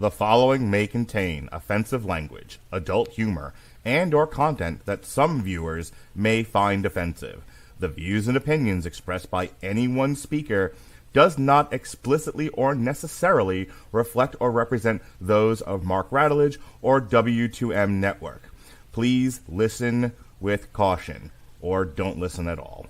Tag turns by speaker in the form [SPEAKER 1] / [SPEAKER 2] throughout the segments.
[SPEAKER 1] The following may contain offensive language, adult humor, and or content that some viewers may find offensive. The views and opinions expressed by any one speaker does not explicitly or necessarily reflect or represent those of Mark Radulich or W2M Network. Please listen with caution, or don't listen at all.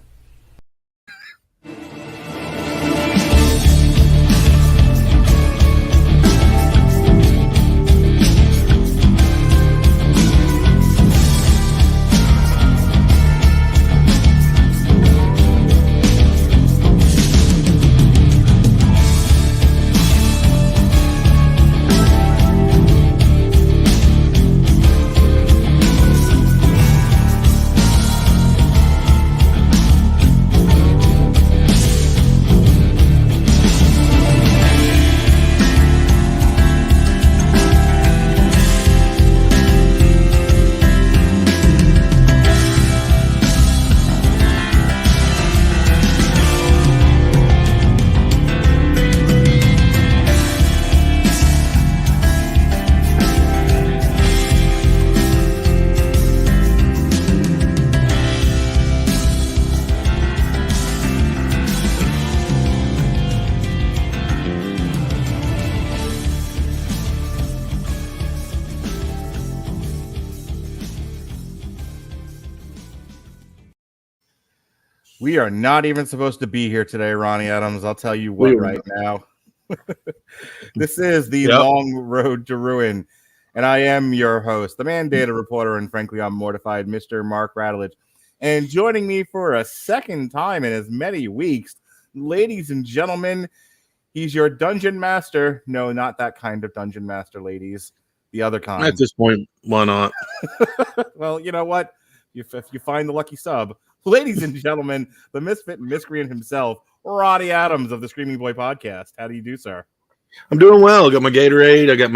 [SPEAKER 1] We are not even supposed to be here today, Ronnie Adams. I'll tell you what right now. This is the Long Road to Ruin, and I am your host, the man, data reporter, and frankly, I'm mortified, Mr. Mark Radulich. And joining me for a second time in as many weeks, ladies and gentlemen, he's your dungeon master. No, not that kind of dungeon master, ladies. The other kind.
[SPEAKER 2] At this point, why not?
[SPEAKER 1] Well, you know what? If you find the lucky sub. Ladies and gentlemen, the misfit and miscreant himself, Ronnie Adams of the Screaming Boy Podcast. How do you do, sir?
[SPEAKER 2] I'm doing well. I got my Gatorade. I got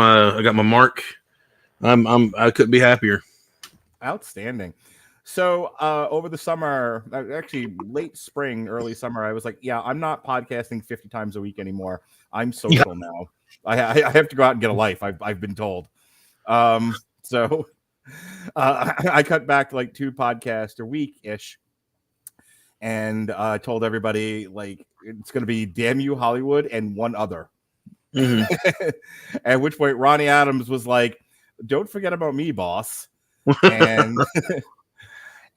[SPEAKER 2] my Mark. I couldn't be happier.
[SPEAKER 1] Outstanding. So over the summer, actually late spring, early summer, I was like, yeah, I'm not podcasting 50 times a week anymore. I'm social now. I have to go out and get a life. I've been told. So I cut back to like 2 podcasts a week ish. And I told everybody, like, it's going to be Damn You Hollywood and one other. Mm-hmm. At which point Ronnie Adams was like, don't forget about me, boss. And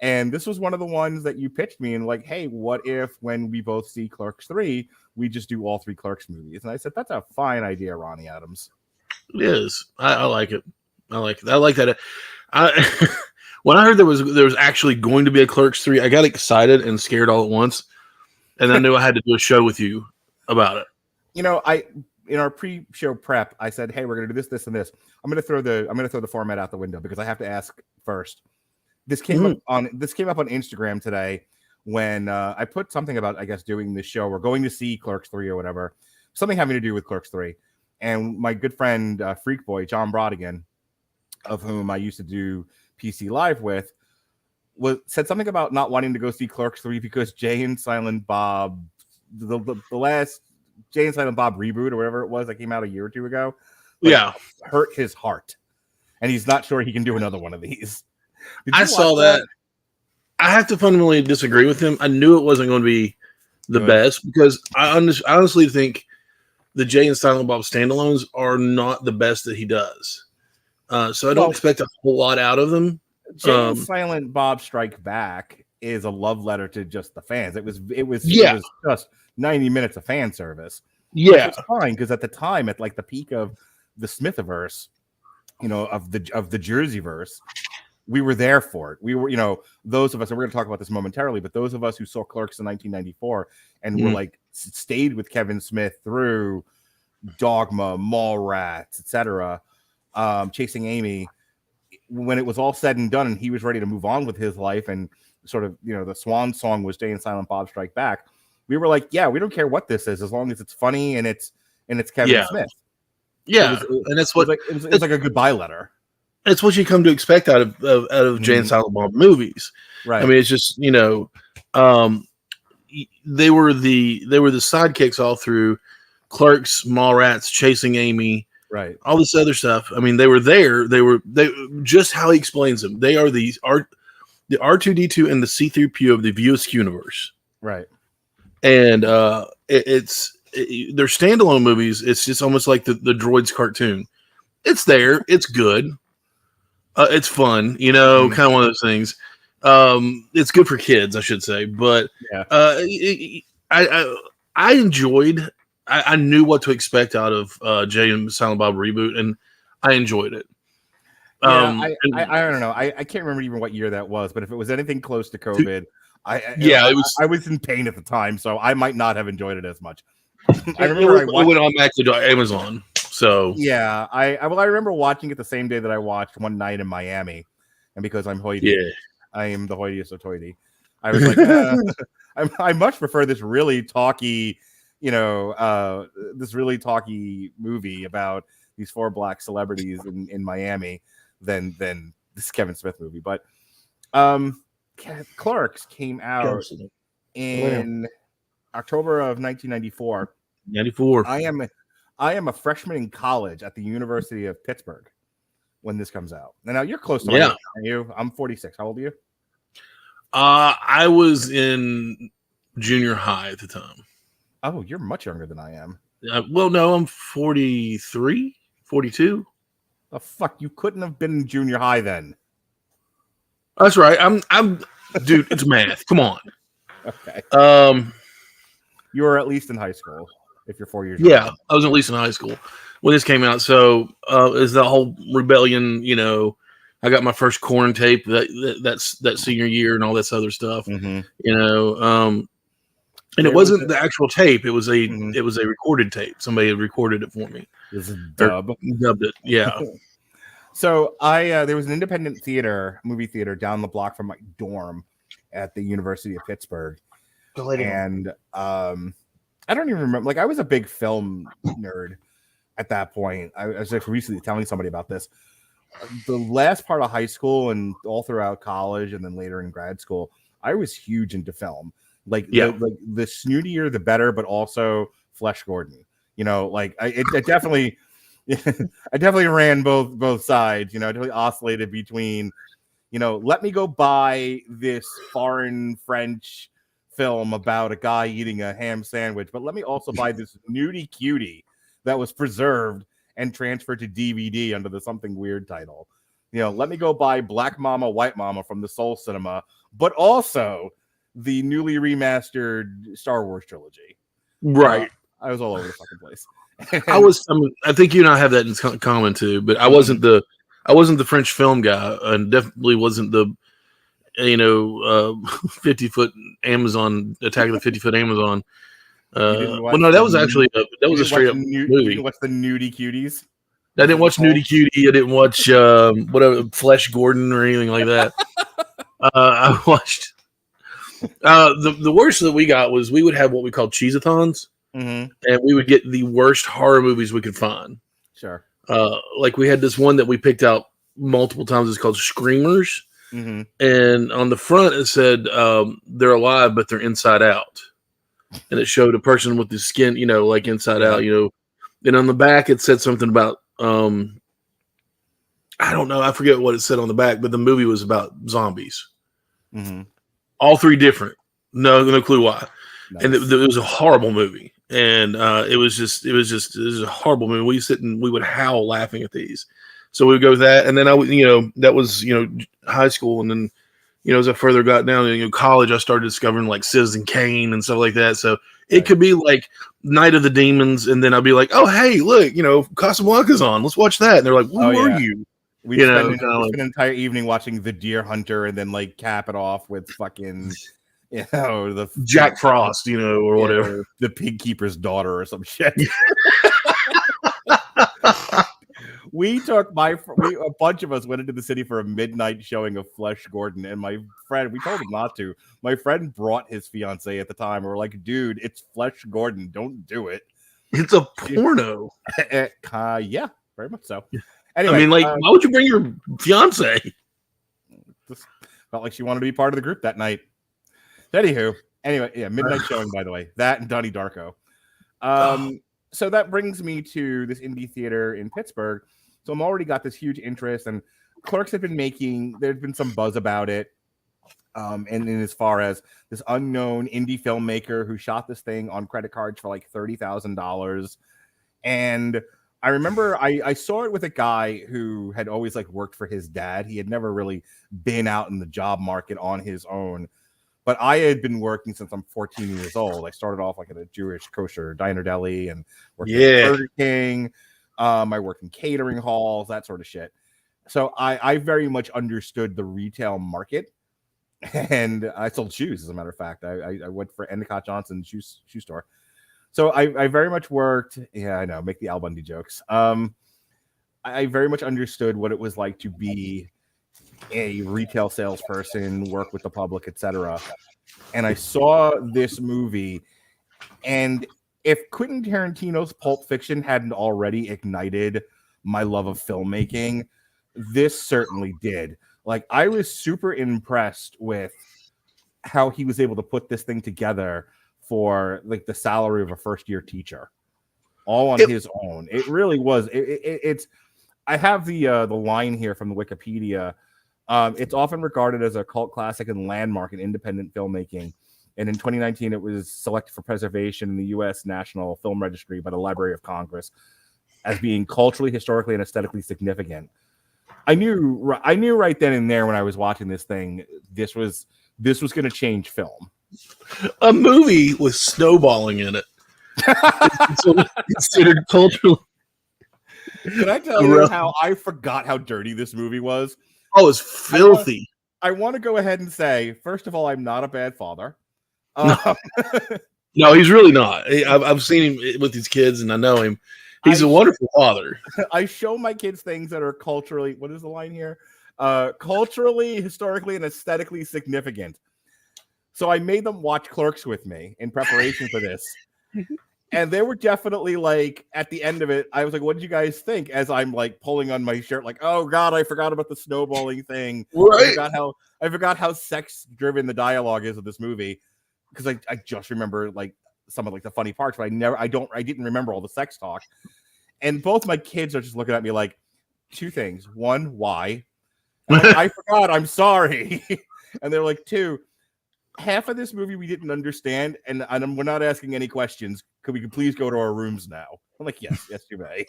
[SPEAKER 1] and this was one of the ones that you pitched me and like, hey, what if when we both see Clerks 3, we just do all 3 Clerks movies? And I said, that's a fine idea, Ronnie Adams.
[SPEAKER 2] It is. I like it. I like it. I like that. When I heard there was actually going to be a Clerks 3, I got excited and scared all at once, and I knew I had to do a show with you about it.
[SPEAKER 1] You know, in our pre-show prep, I said, "Hey, we're going to do this, this, and this." I'm going to throw the format out the window because I have to ask first. This came up on Instagram today when I put something about, I guess, doing this show. We're going to see Clerks 3 or whatever, something having to do with Clerks 3, and my good friend Freak Boy John Brodigan, of whom I used to do PC Live with, said something about not wanting to go see Clerks 3 because Jay and Silent Bob, the last Jay and Silent Bob reboot or whatever it was that came out a year or 2 ago, hurt his heart, and he's not sure he can do another one of these.
[SPEAKER 2] I saw that. I have to fundamentally disagree with him. I knew it wasn't going to be the best because I honestly think the Jay and Silent Bob standalones are not the best that he does. So I don't expect a whole lot out of them.
[SPEAKER 1] Jay and Silent Bob Strike Back is a love letter to just the fans. It was just 90 minutes of fan service.
[SPEAKER 2] Yeah,
[SPEAKER 1] it's fine because at the time, at like the peak of the Smithiverse, you know, of the Jerseyverse, we were there for it. We were, you know, those of us, and we're going to talk about this momentarily, but those of us who saw Clerks in 1994 and were like stayed with Kevin Smith through Dogma, Mallrats, etc. Chasing Amy, when it was all said and done and he was ready to move on with his life and sort of, you know, the swan song was Jay and Silent Bob Strike Back, we were like, yeah, we don't care what this is as long as it's funny and it's Kevin Smith.
[SPEAKER 2] Yeah,
[SPEAKER 1] and that's what it was like a goodbye letter.
[SPEAKER 2] It's what you come to expect out of Jay and Silent Bob movies,
[SPEAKER 1] right?
[SPEAKER 2] I mean, it's just, you know, they were the sidekicks all through Clerks, Mallrats, Chasing Amy,
[SPEAKER 1] Right.
[SPEAKER 2] all this other stuff. I mean, they were there. They just how he explains them. They are the R2D2 and the C3PO of the Askewniverse.
[SPEAKER 1] Right.
[SPEAKER 2] And they're standalone movies. It's just almost like the droids cartoon. It's there. It's good. It's fun. You know, kind of one of those things. It's good for kids, I should say. But
[SPEAKER 1] Yeah.
[SPEAKER 2] I enjoyed. I knew what to expect out of Jay and Silent Bob reboot, and I enjoyed it.
[SPEAKER 1] I don't know. I can't remember even what year that was, but if it was anything close to COVID, I was in pain at the time, so I might not have enjoyed it as much. I remember
[SPEAKER 2] it went on back to Amazon. So
[SPEAKER 1] yeah, I remember watching it the same day that I watched One Night in Miami, and because I'm hoity, I am the hoitiest of hoity. I was like, I much prefer this really talky, this really talky movie about these 4 black celebrities in Miami than this Kevin Smith movie. But Clerks came out in October of 1994.
[SPEAKER 2] 94.
[SPEAKER 1] I am a freshman in college at the University of Pittsburgh when this comes out. Now you're close to
[SPEAKER 2] my age,
[SPEAKER 1] aren't you? I'm 46. How old are you?
[SPEAKER 2] I was in junior high at the time.
[SPEAKER 1] Oh, you're much younger than I am.
[SPEAKER 2] Well, no, I'm 43, 42.
[SPEAKER 1] Oh, fuck, you couldn't have been in junior high then.
[SPEAKER 2] That's right. I'm dude, it's math. Come on.
[SPEAKER 1] Okay. You were at least in high school if you're 4 years
[SPEAKER 2] Yeah,
[SPEAKER 1] old.
[SPEAKER 2] I was at least in high school when this came out. So is the whole rebellion, I got my first corn tape that senior year and all this other stuff.
[SPEAKER 1] Mm-hmm.
[SPEAKER 2] And it wasn't the actual tape. It was a recorded tape. Somebody had recorded it for me.
[SPEAKER 1] This is dubbed
[SPEAKER 2] it. Yeah.
[SPEAKER 1] So there was an independent movie theater down the block from my dorm at the University of Pittsburgh. And I don't even remember. Like, I was a big film nerd at that point. I was just recently telling somebody about this. The last part of high school and all throughout college and then later in grad school, I was huge into film. The snootier, the better, but also Flesh Gordon. I definitely, I definitely ran both sides. I definitely oscillated between, let me go buy this foreign French film about a guy eating a ham sandwich, but let me also buy this nudie cutie that was preserved and transferred to DVD under the Something Weird title. Let me go buy Black Mama, White Mama from the Soul Cinema, but also the newly remastered Star Wars trilogy.
[SPEAKER 2] Right.
[SPEAKER 1] I was all over the fucking place.
[SPEAKER 2] I think you and I have that in common too, but I wasn't the French film guy, and definitely wasn't the 50-foot Amazon Attack of the 50-foot Amazon. Well, no, that was actually a straight up movie.
[SPEAKER 1] You didn't watch the nudie cuties?
[SPEAKER 2] I didn't watch Nudie Cutie. I didn't watch whatever Flesh Gordon or anything like that. I watched the worst that we got was we would have what we called cheese-a-thons, and we would get the worst horror movies we could find.
[SPEAKER 1] Sure.
[SPEAKER 2] Like we had this one that we picked out multiple times. It's called Screamers.
[SPEAKER 1] Mm-hmm.
[SPEAKER 2] And on the front it said they're alive but they're inside out, and it showed a person with the skin like inside out, and on the back it said something about I don't know, I forget what it said on the back, but the movie was about zombies. All 3 different, no clue why. Nice. And it was a horrible movie, and it was a horrible movie. We would howl laughing at these. So we would go with that, and then that was high school, and then as I further got down college, I started discovering like Citizen Kane and stuff like that. So it could be like Night of the Demons, and then I'd be like, oh hey, look, Casablanca's on, let's watch that. And they're like, who are you?
[SPEAKER 1] We spend an entire evening watching The Deer Hunter, and then like cap it off with fucking the
[SPEAKER 2] Jack Frost, or whatever,
[SPEAKER 1] the Pig Keeper's Daughter or some shit. We took a bunch of us went into the city for a midnight showing of Flesh Gordon, and my friend, we told him not to. My friend brought his fiance at the time. We're like, dude, it's Flesh Gordon. Don't do it.
[SPEAKER 2] It's a porno.
[SPEAKER 1] Yeah, very much so. Anyway,
[SPEAKER 2] I mean, why would you bring your fiance?
[SPEAKER 1] Just felt like she wanted to be part of the group that night. Anyway, yeah, midnight showing, by the way. That and Donnie Darko. So that brings me to this indie theater in Pittsburgh. So I'm already got this huge interest, and Clerks have been there's been some buzz about it. And as far as this unknown indie filmmaker who shot this thing on credit cards for like $30,000. And I remember I saw it with a guy who had always like worked for his dad. He had never really been out in the job market on his own. But I had been working since I'm 14 years old. I started off like at a Jewish kosher diner deli and worked at Burger King. I worked in catering halls, that sort of shit. So I very much understood the retail market. And I sold shoes, as a matter of fact. I went for Endicott Johnson's shoe store. So I very much worked. Yeah, I know. Make the Al Bundy jokes. I very much understood what it was like to be a retail salesperson, work with the public, etc. And I saw this movie, and if Quentin Tarantino's Pulp Fiction hadn't already ignited my love of filmmaking, this certainly did. Like, I was super impressed with how he was able to put this thing together for like the salary of a first-year teacher, all on his own. It really was. It's. I have the line here from the Wikipedia. It's often regarded as a cult classic and landmark in independent filmmaking. And in 2019, it was selected for preservation in the U.S. National Film Registry by the Library of Congress as being culturally, historically, and aesthetically significant. I knew right then and there when I was watching this thing, this was going to change film.
[SPEAKER 2] A movie with snowballing in it. It's considered cultural.
[SPEAKER 1] Can I tell you how I forgot how dirty this movie was?
[SPEAKER 2] Oh, it's filthy.
[SPEAKER 1] I want to go ahead and say, first of all, I'm not a bad father.
[SPEAKER 2] No, he's really not. I've seen him with his kids, and I know him. He's a wonderful father.
[SPEAKER 1] I show my kids things that are culturally, what is the line here? Culturally, historically, and aesthetically significant. So I made them watch Clerks with me in preparation for this. And they were definitely like, at the end of it, I was like, what did you guys think? As I'm like pulling on my shirt, like, oh God, I forgot about the snowballing thing.
[SPEAKER 2] Right.
[SPEAKER 1] I forgot how sex driven the dialogue is of this movie. Because I just remember like some of like the funny parts, but I didn't remember all the sex talk. And both my kids are just looking at me like, two things. One, why? I forgot, I'm sorry. And they're like, two, half of this movie we didn't understand, and we're not asking any questions. Could we please go to our rooms now? I'm like, yes, you may.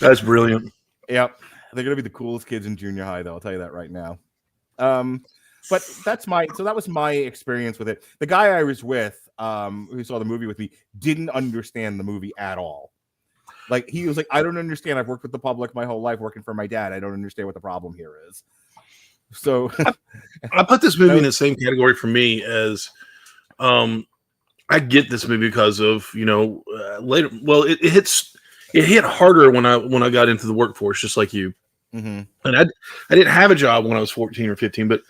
[SPEAKER 2] That's brilliant.
[SPEAKER 1] Yep. They're gonna be the coolest kids in junior high, though, I'll tell you that right now. But that was my experience with it. The guy I was with, who saw the movie with me, didn't understand the movie at all. Like, he was like, I don't understand. I've worked with the public my whole life working for my dad. I don't understand what the problem here is. So
[SPEAKER 2] I put this movie in the same category for me as I get this movie because of, later. Well, it hit harder when I got into the workforce, just like you.
[SPEAKER 1] Mm-hmm.
[SPEAKER 2] And I didn't have a job when I was 14 or 15, but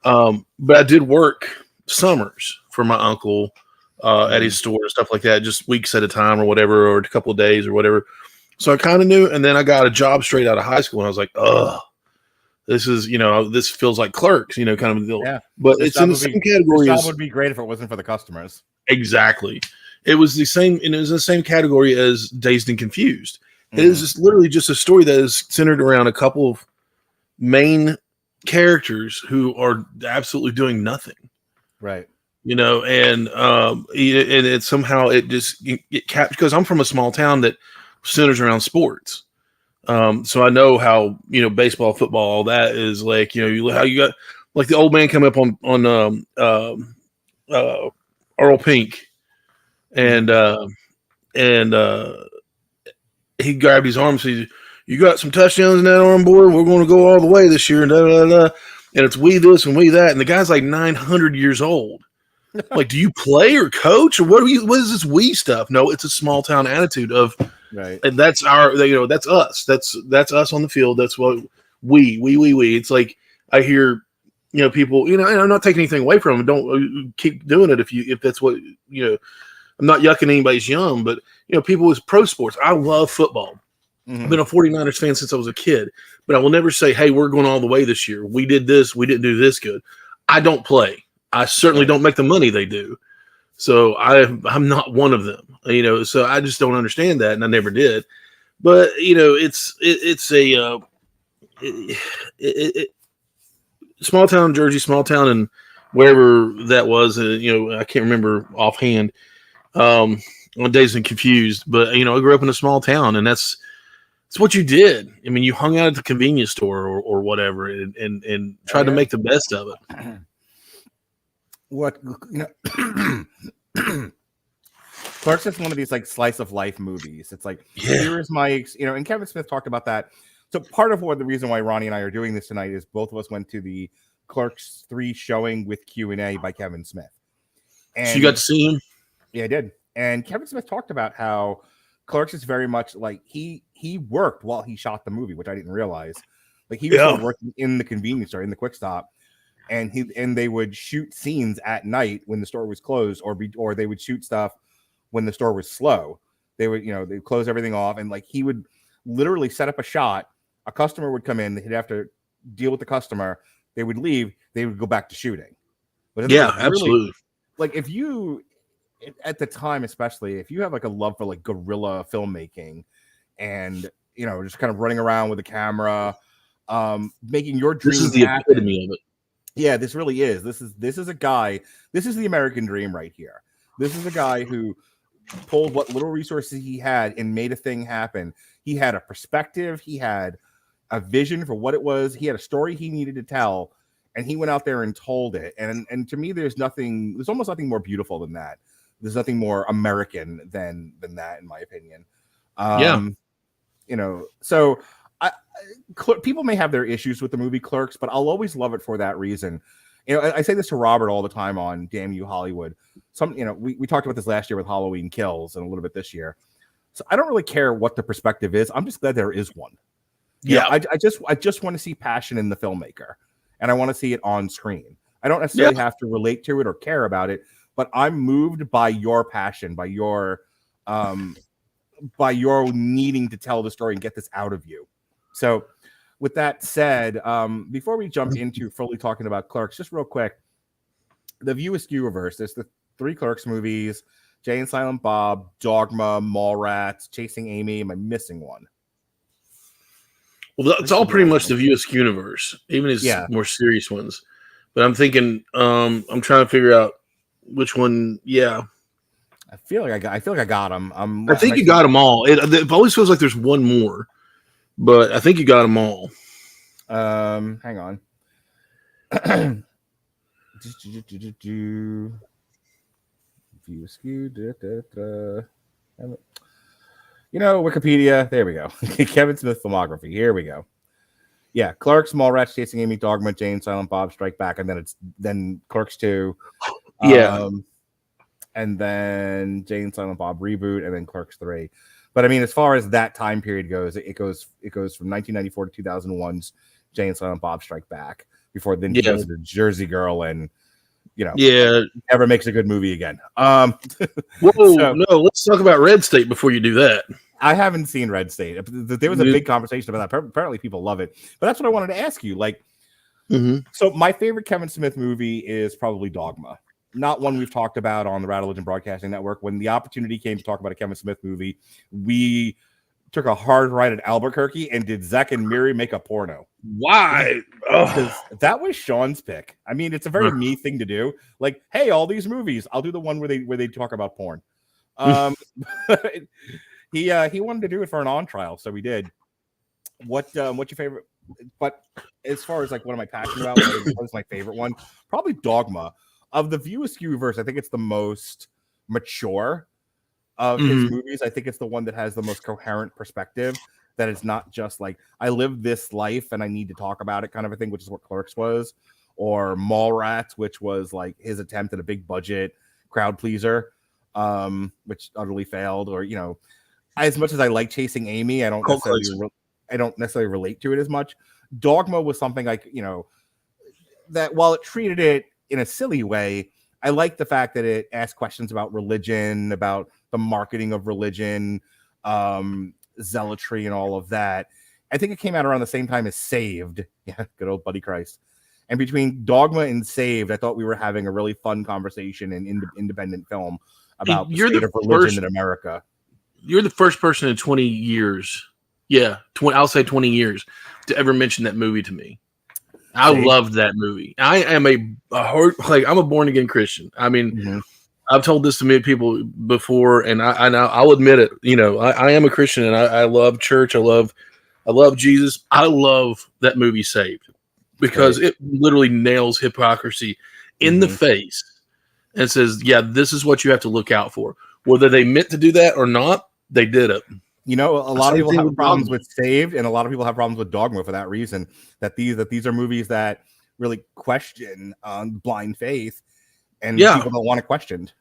[SPEAKER 2] I did work summers for my uncle at his store and stuff like that, just weeks at a time or whatever, or a couple of days or whatever. So I kind of knew. And then I got a job straight out of high school, and I was like, ugh. This is, this feels like Clerks, kind of a deal.
[SPEAKER 1] Yeah.
[SPEAKER 2] But it's in the same category.
[SPEAKER 1] This job would be great if it wasn't for the customers.
[SPEAKER 2] Exactly. It was the same, and it was the same category as Dazed and Confused. Mm. It is just literally just a story that is centered around a couple of main characters who are absolutely doing nothing.
[SPEAKER 1] Right.
[SPEAKER 2] And it somehow it captures, because I'm from a small town that centers around sports. So I know how, baseball, football, all that is like, how you got like the old man come up on Earl Pink and he grabbed his arm and said, you got some touchdowns in that arm, boy. We're going to go all the way this year. And and it's we this and we that. And the guy's like 900 years old. Like, do you play or coach or what is this we stuff? No, it's a small town attitude of,
[SPEAKER 1] right.
[SPEAKER 2] And that's that's us. That's us on the field. That's what we. It's like I hear, people, and I'm not taking anything away from them. Don't keep doing it if that's what, I'm not yucking anybody's yum, but people with pro sports. I love football. Mm-hmm. I've been a 49ers fan since I was a kid, but I will never say, hey, we're going all the way this year. We did this. We didn't do this good. I don't play. I certainly don't make the money they do. So I'm not one of them, so I just don't understand that, and I never did. But small town Jersey, small town, and wherever that was, I can't remember offhand. On Dazed and Confused, but I grew up in a small town, and it's what you did. I mean, you hung out at the convenience store or whatever, and tried to make the best of it.
[SPEAKER 1] What Clerks is one of these like slice of life movies. It's like, here's my, and Kevin Smith talked about that. So part of the reason why Ronnie and I are doing this tonight is both of us went to the Clerks 3 showing with Q&A by Kevin Smith. And
[SPEAKER 2] so you got to see him?
[SPEAKER 1] Yeah, I did. And Kevin Smith talked about how Clerks is very much like he worked while he shot the movie, which I didn't realize. Like he was working in the convenience store, in the quick stop. And they would shoot scenes at night when the store was closed, or they would shoot stuff when the store was slow. They would, they'd close everything off, and like he would literally set up a shot. A customer would come in, he'd have to deal with the customer. They would leave, they would go back to shooting. But
[SPEAKER 2] absolutely.
[SPEAKER 1] Like if you, at the time, especially if you have like a love for like guerrilla filmmaking, and just kind of running around with a camera, making your dreams
[SPEAKER 2] this is the epitome of it.
[SPEAKER 1] Yeah, this really is. This is a guy. This is the American dream right here. This is a guy who pulled what little resources he had and made a thing happen. He had a perspective. He had a vision for what it was. He had a story he needed to tell, and he went out there and told it. And to me, there's almost nothing more beautiful than that. There's nothing more American than that, in my opinion. So people may have their issues with the movie Clerks, but I'll always love it for that reason. I say this to Robert all the time on Damn You Hollywood. We talked about this last year with Halloween Kills and a little bit this year. So I don't really care what the perspective is. I'm just glad there is one. I just want to see passion in the filmmaker, and I want to see it on screen. I don't necessarily have to relate to it or care about it, but I'm moved by your passion, by your needing to tell the story and get this out of you. So with that said, before we jump into fully talking about Clerks, just real quick, the View Askewniverse, there's the 3 Clerks movies, Jay and Silent Bob, Dogma, Mallrats, Chasing Amy. Am I missing one?
[SPEAKER 2] Well, it's all pretty much the View Askewniverse, even his more serious ones. But I'm thinking, I'm trying to figure out which one. Yeah,
[SPEAKER 1] I feel like I got them.
[SPEAKER 2] I think you got them all. It always feels like there's one more, but I think you got them all.
[SPEAKER 1] Hang on. View Askew. Wikipedia. There we go. Kevin Smith filmography. Here we go. Yeah, Clerks, Mallrats, Chasing Amy, Dogma, Jane, Silent Bob, Strike Back, and then Clerks 2. And then Jane, Silent Bob reboot, and then Clerks 3. But I mean, as far as that time period goes, it goes from 1994 to 2001's Jane, Silent Bob, Strike Back. Before then, he goes to Jersey Girl, and never makes a good movie again.
[SPEAKER 2] No, let's talk about Red State before you do that.
[SPEAKER 1] I haven't seen Red State. There was a big conversation about that. Apparently, people love it. But that's what I wanted to ask you. So my favorite Kevin Smith movie is probably Dogma. Not one we've talked about on the Radulich Broadcasting Network. When the opportunity came to talk about a Kevin Smith movie, we took a hard ride at Albuquerque and did Zach and Miri make a porno.
[SPEAKER 2] Why?
[SPEAKER 1] Because that was Sean's pick. I mean, it's a very me thing to do. Like, hey, all these movies, I'll do the one where they talk about porn. He wanted to do it for an on trial, so we did. What's your favorite? But as far as like what am I passionate about? What is my favorite one? Probably Dogma. Of the View Askewniverse, I think it's the most mature of his movies. I think it's the one that has the most coherent perspective. That it's not just like I live this life and I need to talk about it kind of a thing, which is what Clerks was, or Mallrats, which was like his attempt at a big budget crowd pleaser, which utterly failed. Or as much as I like Chasing Amy, I don't necessarily relate to it as much. Dogma was something like that while it treated it in a silly way, I like the fact that it asked questions about religion, about the marketing of religion, zealotry, and all of that. I think it came out around the same time as Saved. Yeah, good old Buddy Christ. And between Dogma and Saved, I thought we were having a really fun conversation in independent film about the state of religion in America.
[SPEAKER 2] You're the first person in 20 years. Yeah, I'll say 20 years to ever mention that movie to me. I loved that movie. I am I'm a born again Christian. I mean, I've told this to many people before, and I'll admit it. You know, I am a Christian, and I love church. I love Jesus. I love that movie Saved because it literally nails hypocrisy in the face and says, yeah, this is what you have to look out for. Whether they meant to do that or not, they did it.
[SPEAKER 1] You know, a lot of people have problems with Saved, and a lot of people have problems with Dogma for that reason. That these are movies that really question blind faith, and people don't want it questioned.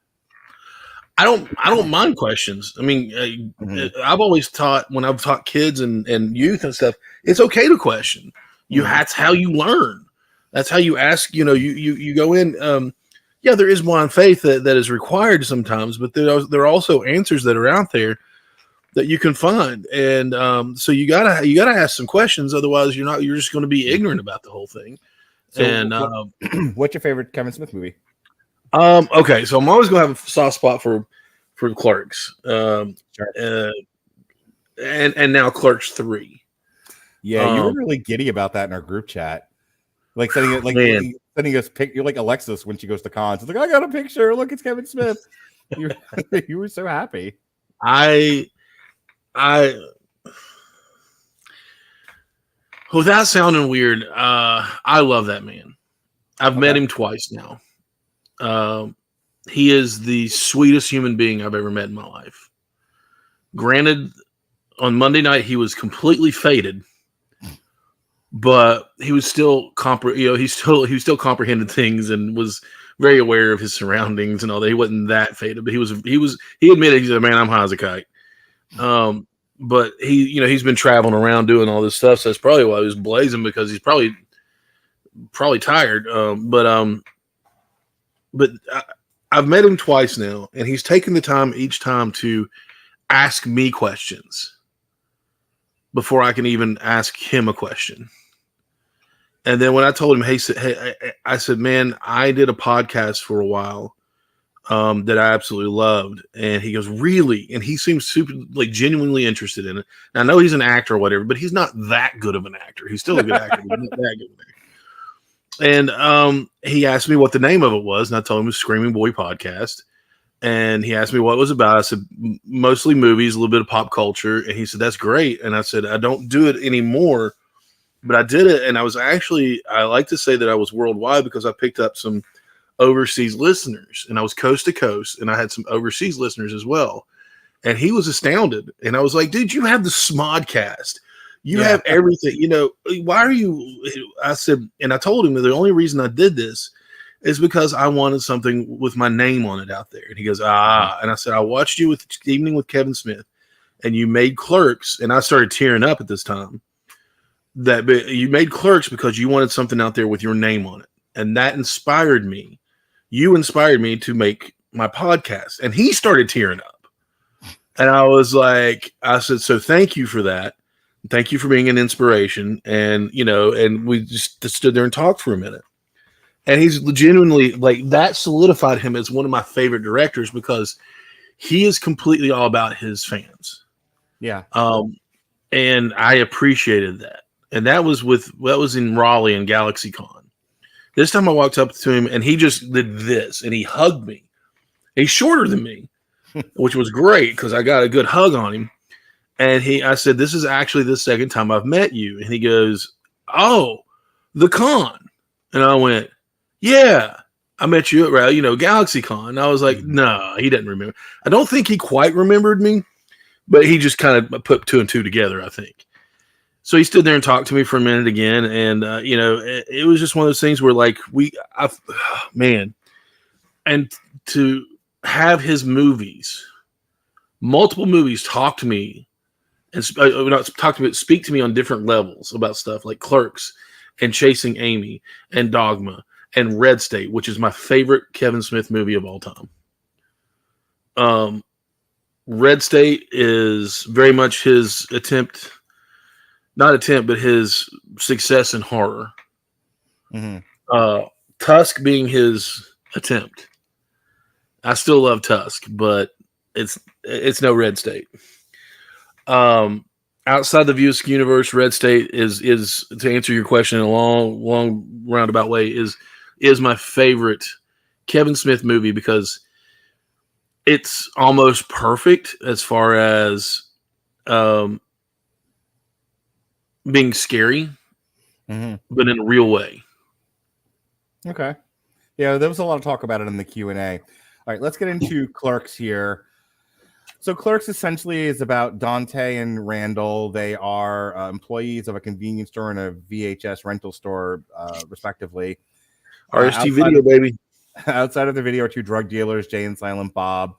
[SPEAKER 2] I don't mind questions. I mean, I've always taught when I've taught kids and youth and stuff, it's okay to question. That's how you learn. That's how you ask. You know, you go in. There is blind faith that is required sometimes, but there are also answers that are out there that you can find, and so you gotta ask some questions. Otherwise, you're just going to be ignorant about the whole thing. So, and
[SPEAKER 1] what's your favorite Kevin Smith movie?
[SPEAKER 2] Okay, so I'm always going to have a soft spot for Clerks, and now Clerks 3.
[SPEAKER 1] Yeah, you were really giddy about that in our group chat, like sending us You're like Alexis when she goes to cons. It's like, I got a picture. Look, it's Kevin Smith. You were so happy.
[SPEAKER 2] I without sounding weird, I love that man. I've met him twice now. He is the sweetest human being I've ever met in my life. Granted, on Monday night he was completely faded, but he was still he still comprehended things and was very aware of his surroundings and all that. He wasn't that faded, but he admitted, he said, "Man, I'm high as a kite." But he's been traveling around doing all this stuff, so that's probably why he was blazing, because he's probably tired. But I've met him twice now, and he's taken the time each time to ask me questions before I can even ask him a question. And then when I told him, I said, man, I did a podcast for a while that I absolutely loved. And he goes, really? And he seems super, genuinely interested in it. Now, I know he's an actor or whatever, but he's not that good of an actor. He's still a good actor, but he's not that good of an actor. And he asked me what the name of it was, and I told him it was Screaming Boy Podcast. And he asked me what it was about. I said, mostly movies, a little bit of pop culture. And he said, that's great. And I said, I don't do it anymore, but I did it. And I like to say that I was worldwide because I picked up some overseas listeners, and I was coast to coast, and I had some overseas listeners as well. And he was astounded. And I was like, dude, you have the Smodcast. You have everything, why are you? I said, and I told him that the only reason I did this is because I wanted something with my name on it out there. And he goes, and I said, I watched you with Evening with Kevin Smith, and you made Clerks. And I started tearing up at this time. That you made Clerks because you wanted something out there with your name on it. And that inspired me. You inspired me to make my podcast. And he started tearing up. And I was like, I said, so thank you for that. Thank you for being an inspiration. And, and we just stood there and talked for a minute. And he's genuinely, that solidified him as one of my favorite directors because he is completely all about his fans.
[SPEAKER 1] Yeah.
[SPEAKER 2] And I appreciated that. And that was in Raleigh and GalaxyCon. This time I walked up to him and he just did this and he hugged me. He's shorter than me, which was great because I got a good hug on him. And I said, this is actually the second time I've met you. And he goes, oh, the con. And I went, yeah, I met you at GalaxyCon. And I was like, no, he doesn't remember. I don't think he quite remembered me, but he just kind of put two and two together, I think. So he stood there and talked to me for a minute again. And, it was just one of those things where and to have his movies, multiple movies talk to me and speak to me on different levels about stuff like Clerks and Chasing Amy and Dogma and Red State, which is my favorite Kevin Smith movie of all time. Red State is very much his but his success in horror.
[SPEAKER 1] Mm-hmm.
[SPEAKER 2] Tusk being his attempt. I still love Tusk, but it's no Red State. Outside the View universe, Red State is to answer your question in a long roundabout way is my favorite Kevin Smith movie because it's almost perfect as far as being scary, but in a real way.
[SPEAKER 1] Okay. Yeah, there was a lot of talk about it in the Q&A. All right, let's get into Clerks here. So Clerks essentially is about Dante and Randal. They are employees of a convenience store and a VHS rental store, respectively.
[SPEAKER 2] RST Video, baby.
[SPEAKER 1] Outside of the video are two drug dealers, Jay and Silent Bob.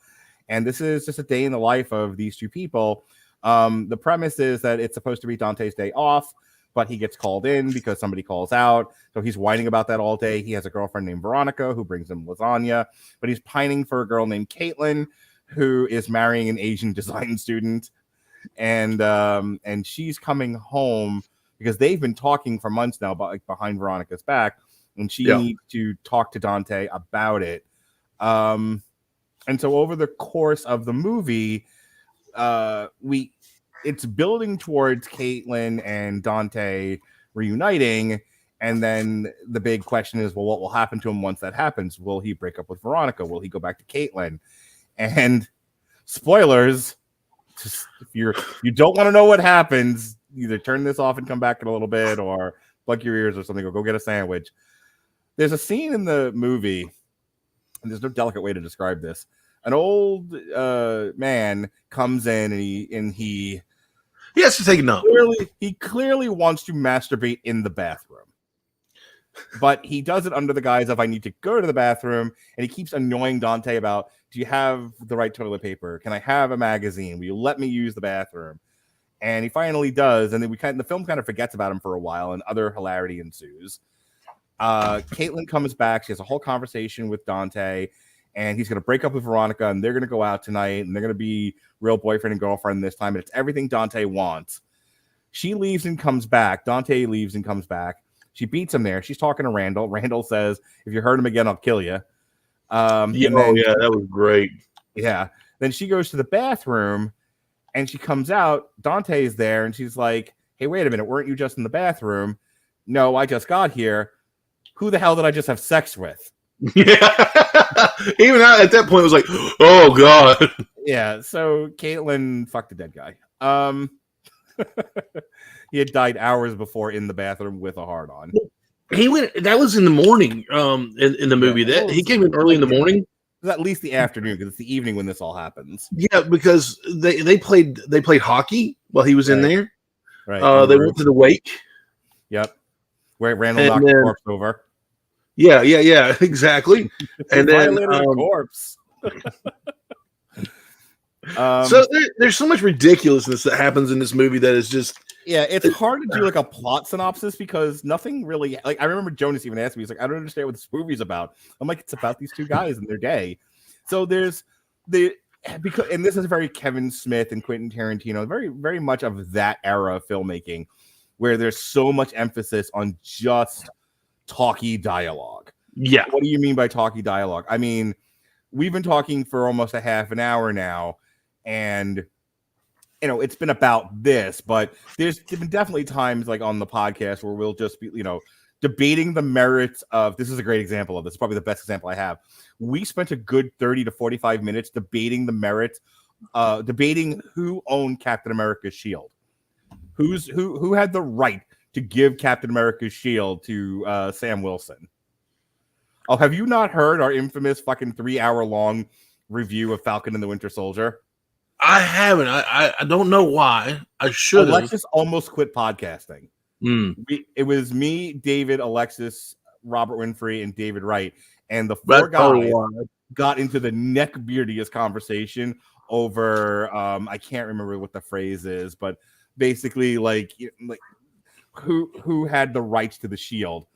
[SPEAKER 1] And this is just a day in the life of these two people. The premise is that it's supposed to be Dante's day off, but he gets called in because somebody calls out. So he's whining about that all day. He has a girlfriend named Veronica who brings him lasagna, but he's pining for a girl named Caitlin who is marrying an Asian design student. And she's coming home because they've been talking for months now about like behind Veronica's back, and she needs to talk to Dante about it. And so over the course of the movie, it's building towards Caitlin and Dante reuniting, and then the big question is, well, what will happen to him once that happens? Will he break up with Veronica? Will he go back to Caitlin? And spoilers, if you don't want to know what happens, either turn this off and come back in a little bit, or plug your ears or something, or go get a sandwich. There's a scene in the movie, and there's no delicate way to describe this. An old man comes in and he
[SPEAKER 2] has to take a nap.
[SPEAKER 1] He clearly wants to masturbate in the bathroom, but he does it under the guise of I need to go to the bathroom, and he keeps annoying Dante about, do you have the right toilet paper? Can I have a magazine? Will you let me use the bathroom? And he finally does, and then the film kind of forgets about him for a while, and other hilarity ensues. Caitlin comes back. She has a whole conversation with Dante, and he's going to break up with Veronica, and they're going to go out tonight, and they're going to be real boyfriend and girlfriend this time, and it's everything Dante wants. She leaves and comes back. Dante leaves and comes back. She beats him there. She's talking to Randal. Randal says, if you hurt him again, I'll kill you.
[SPEAKER 2] That was great.
[SPEAKER 1] Yeah. Then she goes to the bathroom, and she comes out. Dante's there, and she's like, hey, wait a minute. Weren't you just in the bathroom? No, I just got here. Who the hell did I just have sex with?
[SPEAKER 2] Yeah. Even at that point, it was like, oh, God.
[SPEAKER 1] Yeah, so Caitlin fucked a dead guy. He had died hours before in the bathroom with a hard-on.
[SPEAKER 2] That was in the morning in the movie. He came in early in the morning. It
[SPEAKER 1] was at least the afternoon, because it's the evening when this all happens.
[SPEAKER 2] Yeah, because they played hockey while he was in there.
[SPEAKER 1] Right.
[SPEAKER 2] They went to the wake.
[SPEAKER 1] Yep. Where Randal knocked the corpse over.
[SPEAKER 2] Yeah, exactly. And then
[SPEAKER 1] corpse.
[SPEAKER 2] So there's so much ridiculousness that happens in this movie that is just
[SPEAKER 1] it's hard to do like a plot synopsis because nothing really, like, I remember Jonas even asked me, he's like, I don't understand what this movie's about. I'm like, it's about these two guys and their day. So there's and this is very Kevin Smith and Quentin Tarantino, very, very much of that era of filmmaking, where there's so much emphasis on just talky dialogue.
[SPEAKER 2] Yeah.
[SPEAKER 1] What do you mean by talky dialogue? I mean, we've been talking for almost a half an hour now, and it's been about this, but there's been definitely times like on the podcast where we'll just be, debating the merits of, this is a great example of this, probably the best example I have. We spent a good 30 to 45 minutes debating the merits, debating who owned Captain America's shield. Who had the right to give Captain America's shield to Sam Wilson. Oh, have you not heard our infamous fucking 3-hour-long review of Falcon and the Winter Soldier?
[SPEAKER 2] I haven't. I don't know why. I should have.
[SPEAKER 1] Alexis almost quit podcasting. It was me, David, Alexis, Robert Winfrey, and David Wright. And the four guys got into the neck-beardiest conversation over, I can't remember what the phrase is, but basically like who had the rights to the shield.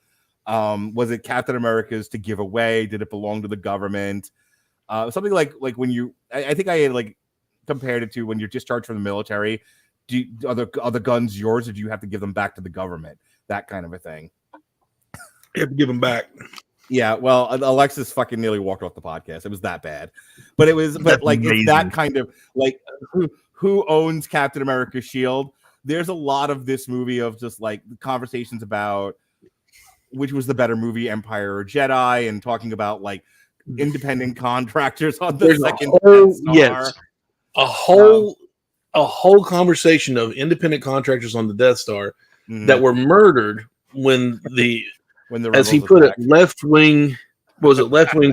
[SPEAKER 1] Was it Captain America's to give away? Did it belong to the government? Something like when you, I think I had like compared it to when you're discharged from the military. Are the guns yours, or do you have to give them back to the government? That kind of a thing.
[SPEAKER 2] You have to give them back.
[SPEAKER 1] Yeah, well, Alexis fucking nearly walked off the podcast. It was that bad, but
[SPEAKER 2] That's
[SPEAKER 1] like
[SPEAKER 2] amazing.
[SPEAKER 1] it's that kind of like who owns Captain America's shield. There's a lot of this movie of just like conversations about which was the better movie, Empire or Jedi, and talking about like independent contractors on the second Death Star.
[SPEAKER 2] Yes, a whole conversation of independent contractors on the Death Star that were murdered when the as he put
[SPEAKER 1] attacked.
[SPEAKER 2] it, left wing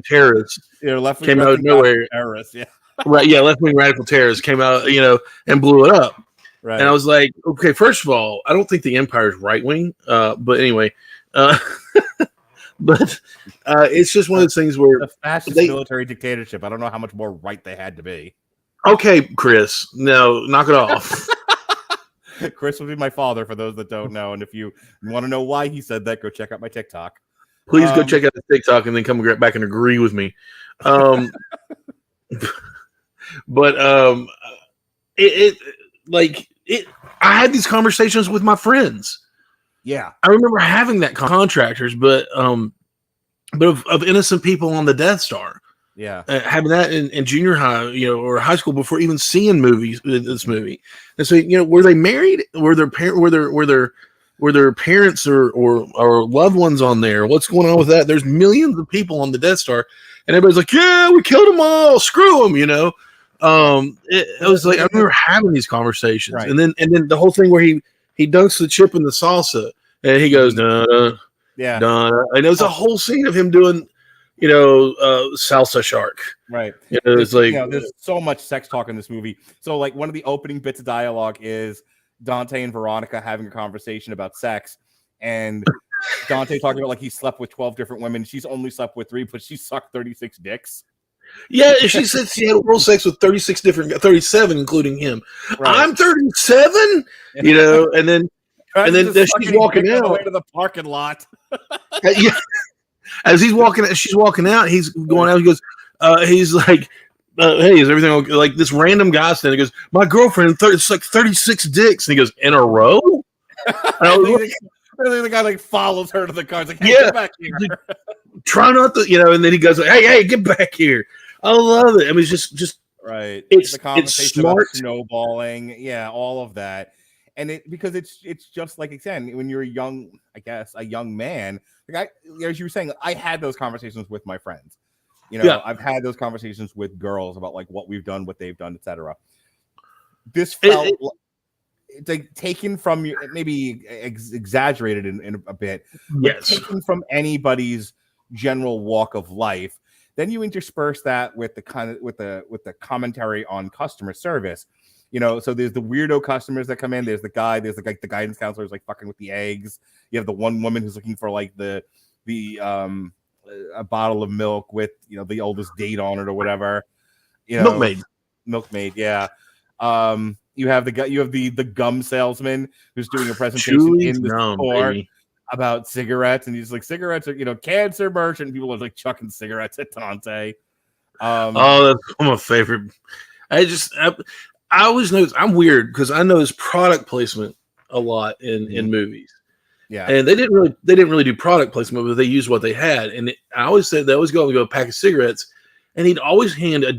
[SPEAKER 2] terrorists came out of nowhere.
[SPEAKER 1] Terrorists, yeah.
[SPEAKER 2] Right, yeah, left wing radical terrorists came out, and blew it up.
[SPEAKER 1] Right.
[SPEAKER 2] And I was like, okay, first of all, I don't think the Empire is right wing, but anyway, but it's just one of those things where
[SPEAKER 1] the fascist military dictatorship. I don't know how much more right they had to be.
[SPEAKER 2] Okay, Chris, no, knock it off.
[SPEAKER 1] Chris would be my father, for those that don't know. And if you want to know why he said that, go check out my TikTok.
[SPEAKER 2] Please go check out the TikTok and then come back and agree with me. But I had these conversations with my friends.
[SPEAKER 1] Yeah,
[SPEAKER 2] I remember having that contractors, but of innocent people on the Death Star.
[SPEAKER 1] Yeah,
[SPEAKER 2] having that in junior high, or high school before even seeing this movie. And so, were they married? Were their parents or loved ones on there? What's going on with that? There's millions of people on the Death Star, and everybody's like, "Yeah, we killed them all. Screw them," It was like I remember having these conversations,
[SPEAKER 1] right.
[SPEAKER 2] and then the whole thing where he dunks the chip in the salsa, and he goes,
[SPEAKER 1] yeah,
[SPEAKER 2] and it was a whole scene of him doing. Salsa shark.
[SPEAKER 1] Right.
[SPEAKER 2] It's like
[SPEAKER 1] there's so much sex talk in this movie. So like one of the opening bits of dialogue is Dante and Veronica having a conversation about sex, and Dante talking about like he slept with 12 different women. She's only slept with 3, but she sucked 36 dicks.
[SPEAKER 2] Yeah, she said she had oral sex with 37, including him. Right. I'm 37, and then she's walking out
[SPEAKER 1] away to the parking lot.
[SPEAKER 2] Yeah. As she's walking out, he's going out. He goes, he's like, "Hey, is everything okay?" Like this random guy standing. He goes, "My girlfriend, it's like 36 dicks." And he goes, "In a row?"
[SPEAKER 1] The guy like follows her to the car. He's like, "Hey, get back here."
[SPEAKER 2] Try not to, and then he goes, "Hey, get back here." I love it. I mean, it's just
[SPEAKER 1] right.
[SPEAKER 2] It's
[SPEAKER 1] the conversation
[SPEAKER 2] smart,
[SPEAKER 1] about snowballing, yeah, all of that, and because it's just like again when you're a young man. Like as you were saying, I had those conversations with my friends. I've had those conversations with girls about like what we've done, what they've done, etc. This felt it's like taken from you, maybe exaggerated in a bit.
[SPEAKER 2] Yes,
[SPEAKER 1] taken from anybody's general walk of life. Then you intersperse that with the commentary on customer service. So there's the weirdo customers that come in. There's the guidance counselor who's like fucking with the eggs. You have the one woman who's looking for like a bottle of milk with the oldest date on it or whatever. Milkmaid, yeah. You have the gum salesman who's doing a presentation in the store about cigarettes, and he's like, cigarettes are cancer merchant. People are like chucking cigarettes at Dante.
[SPEAKER 2] That's my favorite. I always notice I'm weird because I notice product placement a lot in movies.
[SPEAKER 1] Yeah,
[SPEAKER 2] and they didn't really do product placement, but they used what they had. And I always said they always go and go a pack of cigarettes, and he'd always hand it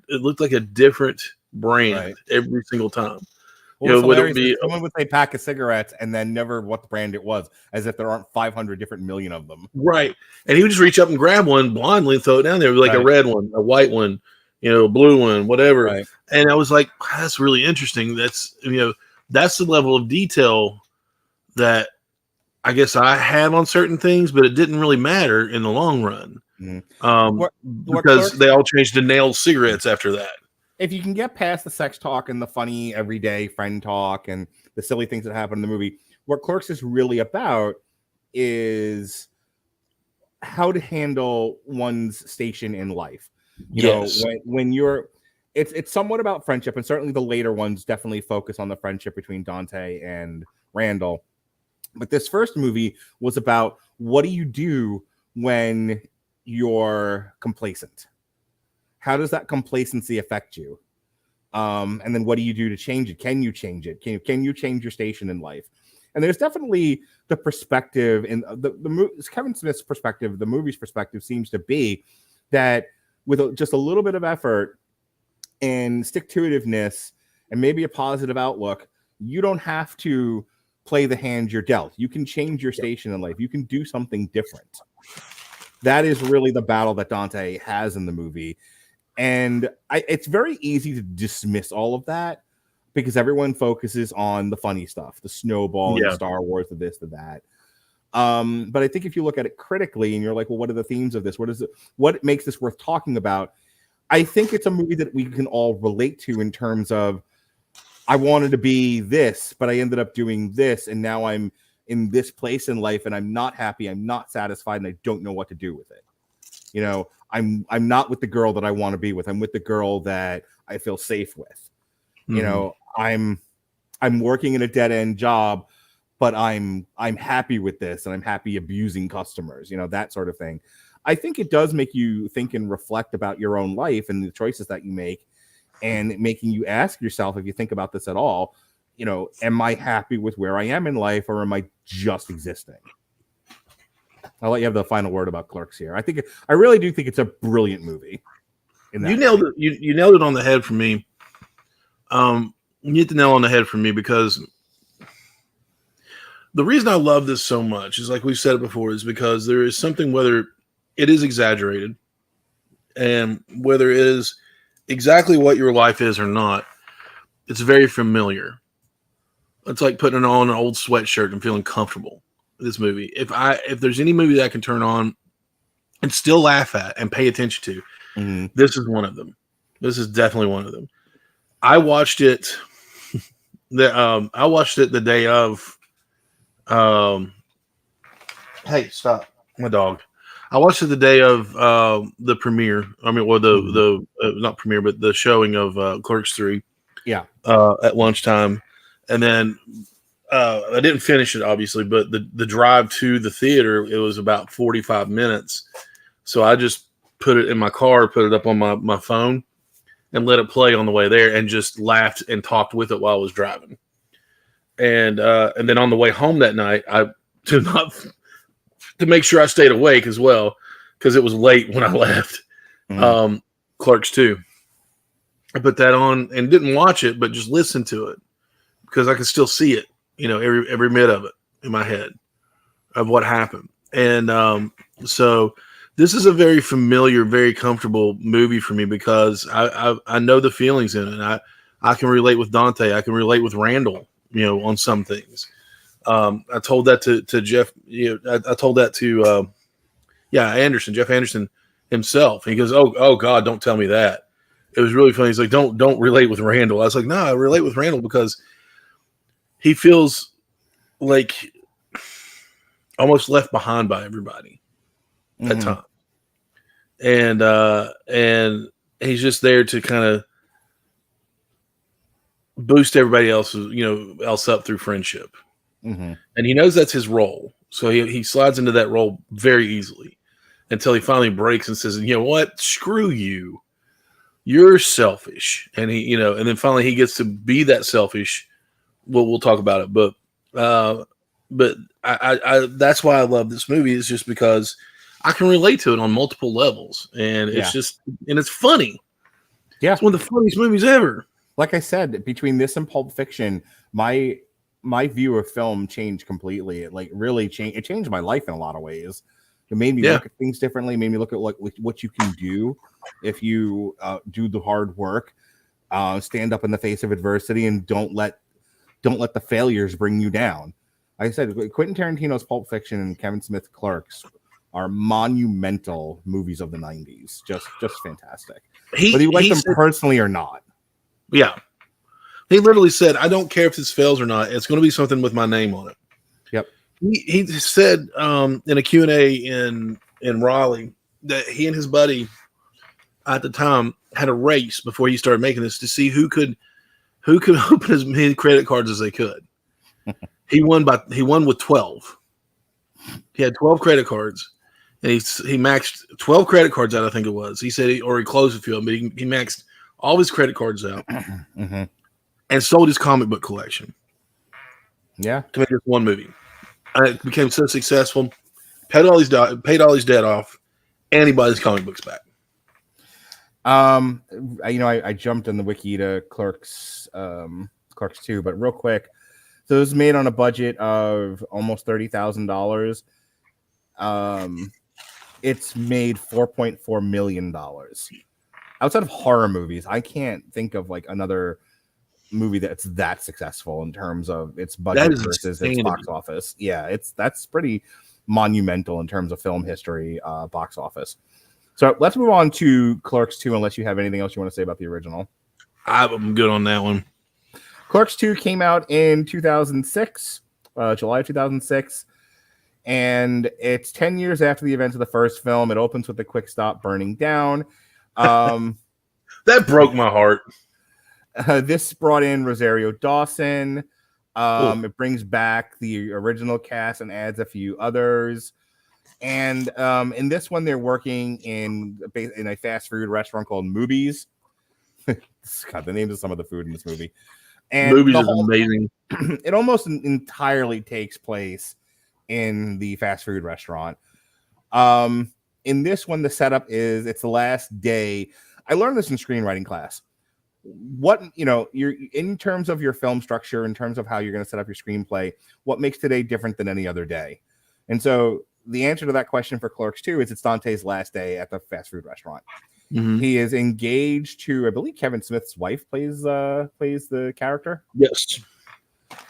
[SPEAKER 2] looked like a different brand every single time.
[SPEAKER 1] Whether it be someone would say pack of cigarettes and then never what brand it was, as if there aren't 500 different million of them.
[SPEAKER 2] Right, and he would just reach up and grab one blindly and throw it down there, like a red one, a white one. Blue one, whatever.
[SPEAKER 1] Right.
[SPEAKER 2] And I was like, that's really interesting. That's the level of detail that I guess I have on certain things, but it didn't really matter in the long run. Because they all changed to nail cigarettes after that.
[SPEAKER 1] If you can get past the sex talk and the funny everyday friend talk and the silly things that happen in the movie, what Clerks is really about is how to handle one's station in life. When you're it's somewhat about friendship, and certainly the later ones definitely focus on the friendship between Dante and Randal. But this first movie was about what do you do when you're complacent? How does that complacency affect you? And then what do you do to change it? Can you change it? Can you change your station in life? And there's definitely the perspective, and Kevin Smith's perspective, the movie's perspective seems to be that with just a little bit of effort and stick-to-itiveness and maybe a positive outlook, you don't have to play the hand you're dealt. You can change your station in life. You can do something different. That is really the battle that Dante has in the movie. And it's very easy to dismiss all of that because everyone focuses on the funny stuff, the snowball and Star Wars, the this, the that. But I think if you look at it critically and you're like, well, what are the themes of this? What makes this worth talking about? I think it's a movie that we can all relate to in terms of, I wanted to be this, but I ended up doing this, and now I'm in this place in life, and I'm not happy, I'm not satisfied, and I don't know what to do with it. You know, I'm not with the girl that I want to be with. I'm with the girl that I feel safe with. Mm-hmm. You know, I'm working in a dead-end job, but I'm happy with this, and I'm happy abusing customers, you know, that sort of thing. I think it does make you think and reflect about your own life and the choices that you make, and making you ask yourself, if you think about this at all, you know, am I happy with where I am in life, or am I just existing? I'll let you have the final word about Clerks here. I really do think it's a brilliant movie.
[SPEAKER 2] You nailed it. You nailed it on the head for me. You hit the nail on the head for me, because the reason I love this so much is, like we've said it before, is because there is something, whether it is exaggerated and whether it is exactly what your life is or not, it's very familiar. It's like putting on an old sweatshirt and feeling comfortable. This movie, if there's any movie that I can turn on and still laugh at and pay attention to, this is one of them. This is definitely one of them. I watched it. I watched it the day of. Hey, stop, my dog. I watched it the day of the premiere. I mean, well, the not premiere, but the showing of Clerks 3.
[SPEAKER 1] Yeah.
[SPEAKER 2] At lunchtime, and then I didn't finish it, obviously, but the drive to the theater, it was about 45 minutes. So I just put it in my car, put it up on my phone, and let it play on the way there, and just laughed and talked with it while I was driving. And then on the way home that night, to make sure I stayed awake as well, because it was late when I left. Clerks 2. I put that on and didn't watch it, but just listened to it, because I could still see it, you know, every bit of it in my head of what happened. And so this is a very familiar, very comfortable movie for me, because I know the feelings in it. I can relate with Dante. I can relate with Randal, you know, on some things. I told that to Jeff. You know, I told that to Jeff Anderson himself. He goes, "Oh God, don't tell me that." It was really funny. He's like, "Don't relate with Randal." I was like, "No, I relate with Randal because he feels like almost left behind by everybody at times, and he's just there to kind of boost everybody else up through friendship." And he knows that's his role. So he slides into that role very easily until he finally breaks and says, "You know what? Screw you. You're selfish." And and then finally he gets to be that selfish. We'll talk about it. But I that's why I love this movie, is just because I can relate to it on multiple levels. And it's funny. Yeah. It's one of the funniest movies ever.
[SPEAKER 1] Like I said, between this and Pulp Fiction, my view of film changed completely. It really changed. It changed my life in a lot of ways. It made me look at things differently. Made me look at what you can do if you do the hard work, stand up in the face of adversity, and don't let the failures bring you down. Like I said, Quentin Tarantino's Pulp Fiction and Kevin Smiths Clerks are monumental movies of the 90s. Just fantastic. Whether you like them personally or not.
[SPEAKER 2] Yeah. He literally said, "I don't care if this fails or not. It's going to be something with my name on it."
[SPEAKER 1] Yep.
[SPEAKER 2] He said in a Q&A in Raleigh that he and his buddy at the time had a race before he started making this to see who could open as many credit cards as they could. He won with 12. He had 12 credit cards, and he maxed 12 credit cards out, I think it was. He said he closed a few of them, but he maxed all his credit cards out. And sold his comic book collection.
[SPEAKER 1] Yeah.
[SPEAKER 2] to make this one movie. And it became so successful, paid all his debt off, and he bought his comic books back.
[SPEAKER 1] I jumped in the wiki to Clerks 2, but real quick, so it was made on a budget of almost $30,000. It's made $4.4 million. Outside of horror movies, I can't think of like another movie that's that successful in terms of its budget versus its box office. Yeah, that's pretty monumental in terms of film history, box office. So let's move on to Clerks 2, unless you have anything else you want to say about the original.
[SPEAKER 2] I'm good on that one.
[SPEAKER 1] Clerks 2 came out in 2006, July of 2006, and it's 10 years after the events of the first film. It opens with a quick stop burning down.
[SPEAKER 2] That broke my heart.
[SPEAKER 1] This brought in Rosario Dawson. It brings back the original cast and adds a few others. And in this one, they're working in a fast food restaurant called Mewes. God, the names of some of the food in this movie. And
[SPEAKER 2] Mewes is amazing.
[SPEAKER 1] It almost entirely takes place in the fast food restaurant. In this one, the setup is it's the last day. I learned this in screenwriting class. You're in terms of your film structure, in terms of how you're going to set up your screenplay, what makes today different than any other day? And so the answer to that question for Clerks 2 is it's Dante's last day at the fast food restaurant. Mm-hmm. He is engaged to, I believe, Kevin Smith's wife plays the character.
[SPEAKER 2] Yes,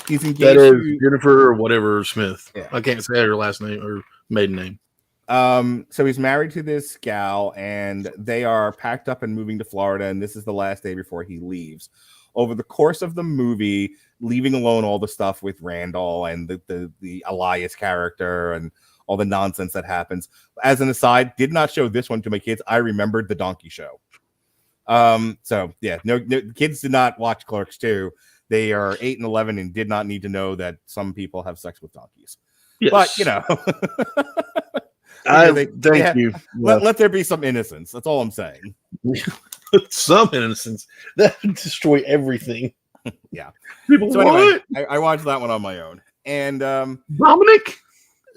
[SPEAKER 1] he's engaged
[SPEAKER 2] to Jennifer or whatever Smith. Yeah. I can't say her last name or maiden name.
[SPEAKER 1] So he's married to this gal, and they are packed up and moving to Florida, and this is the last day before he leaves. Over the course of the movie, leaving alone all the stuff with Randal and the Elias character and all the nonsense that happens. As an aside, did not show this one to my kids. I remembered the Donkey Show. So yeah, no kids did not watch Clerks 2. They are 8 and 11 and did not need to know that some people have sex with donkeys. Yes. But
[SPEAKER 2] thank you.
[SPEAKER 1] Let there be some innocence. That's all I'm saying.
[SPEAKER 2] Some innocence that would destroy everything.
[SPEAKER 1] Yeah.
[SPEAKER 2] People,
[SPEAKER 1] so anyway, I watched that one on my own. And
[SPEAKER 2] Dominic.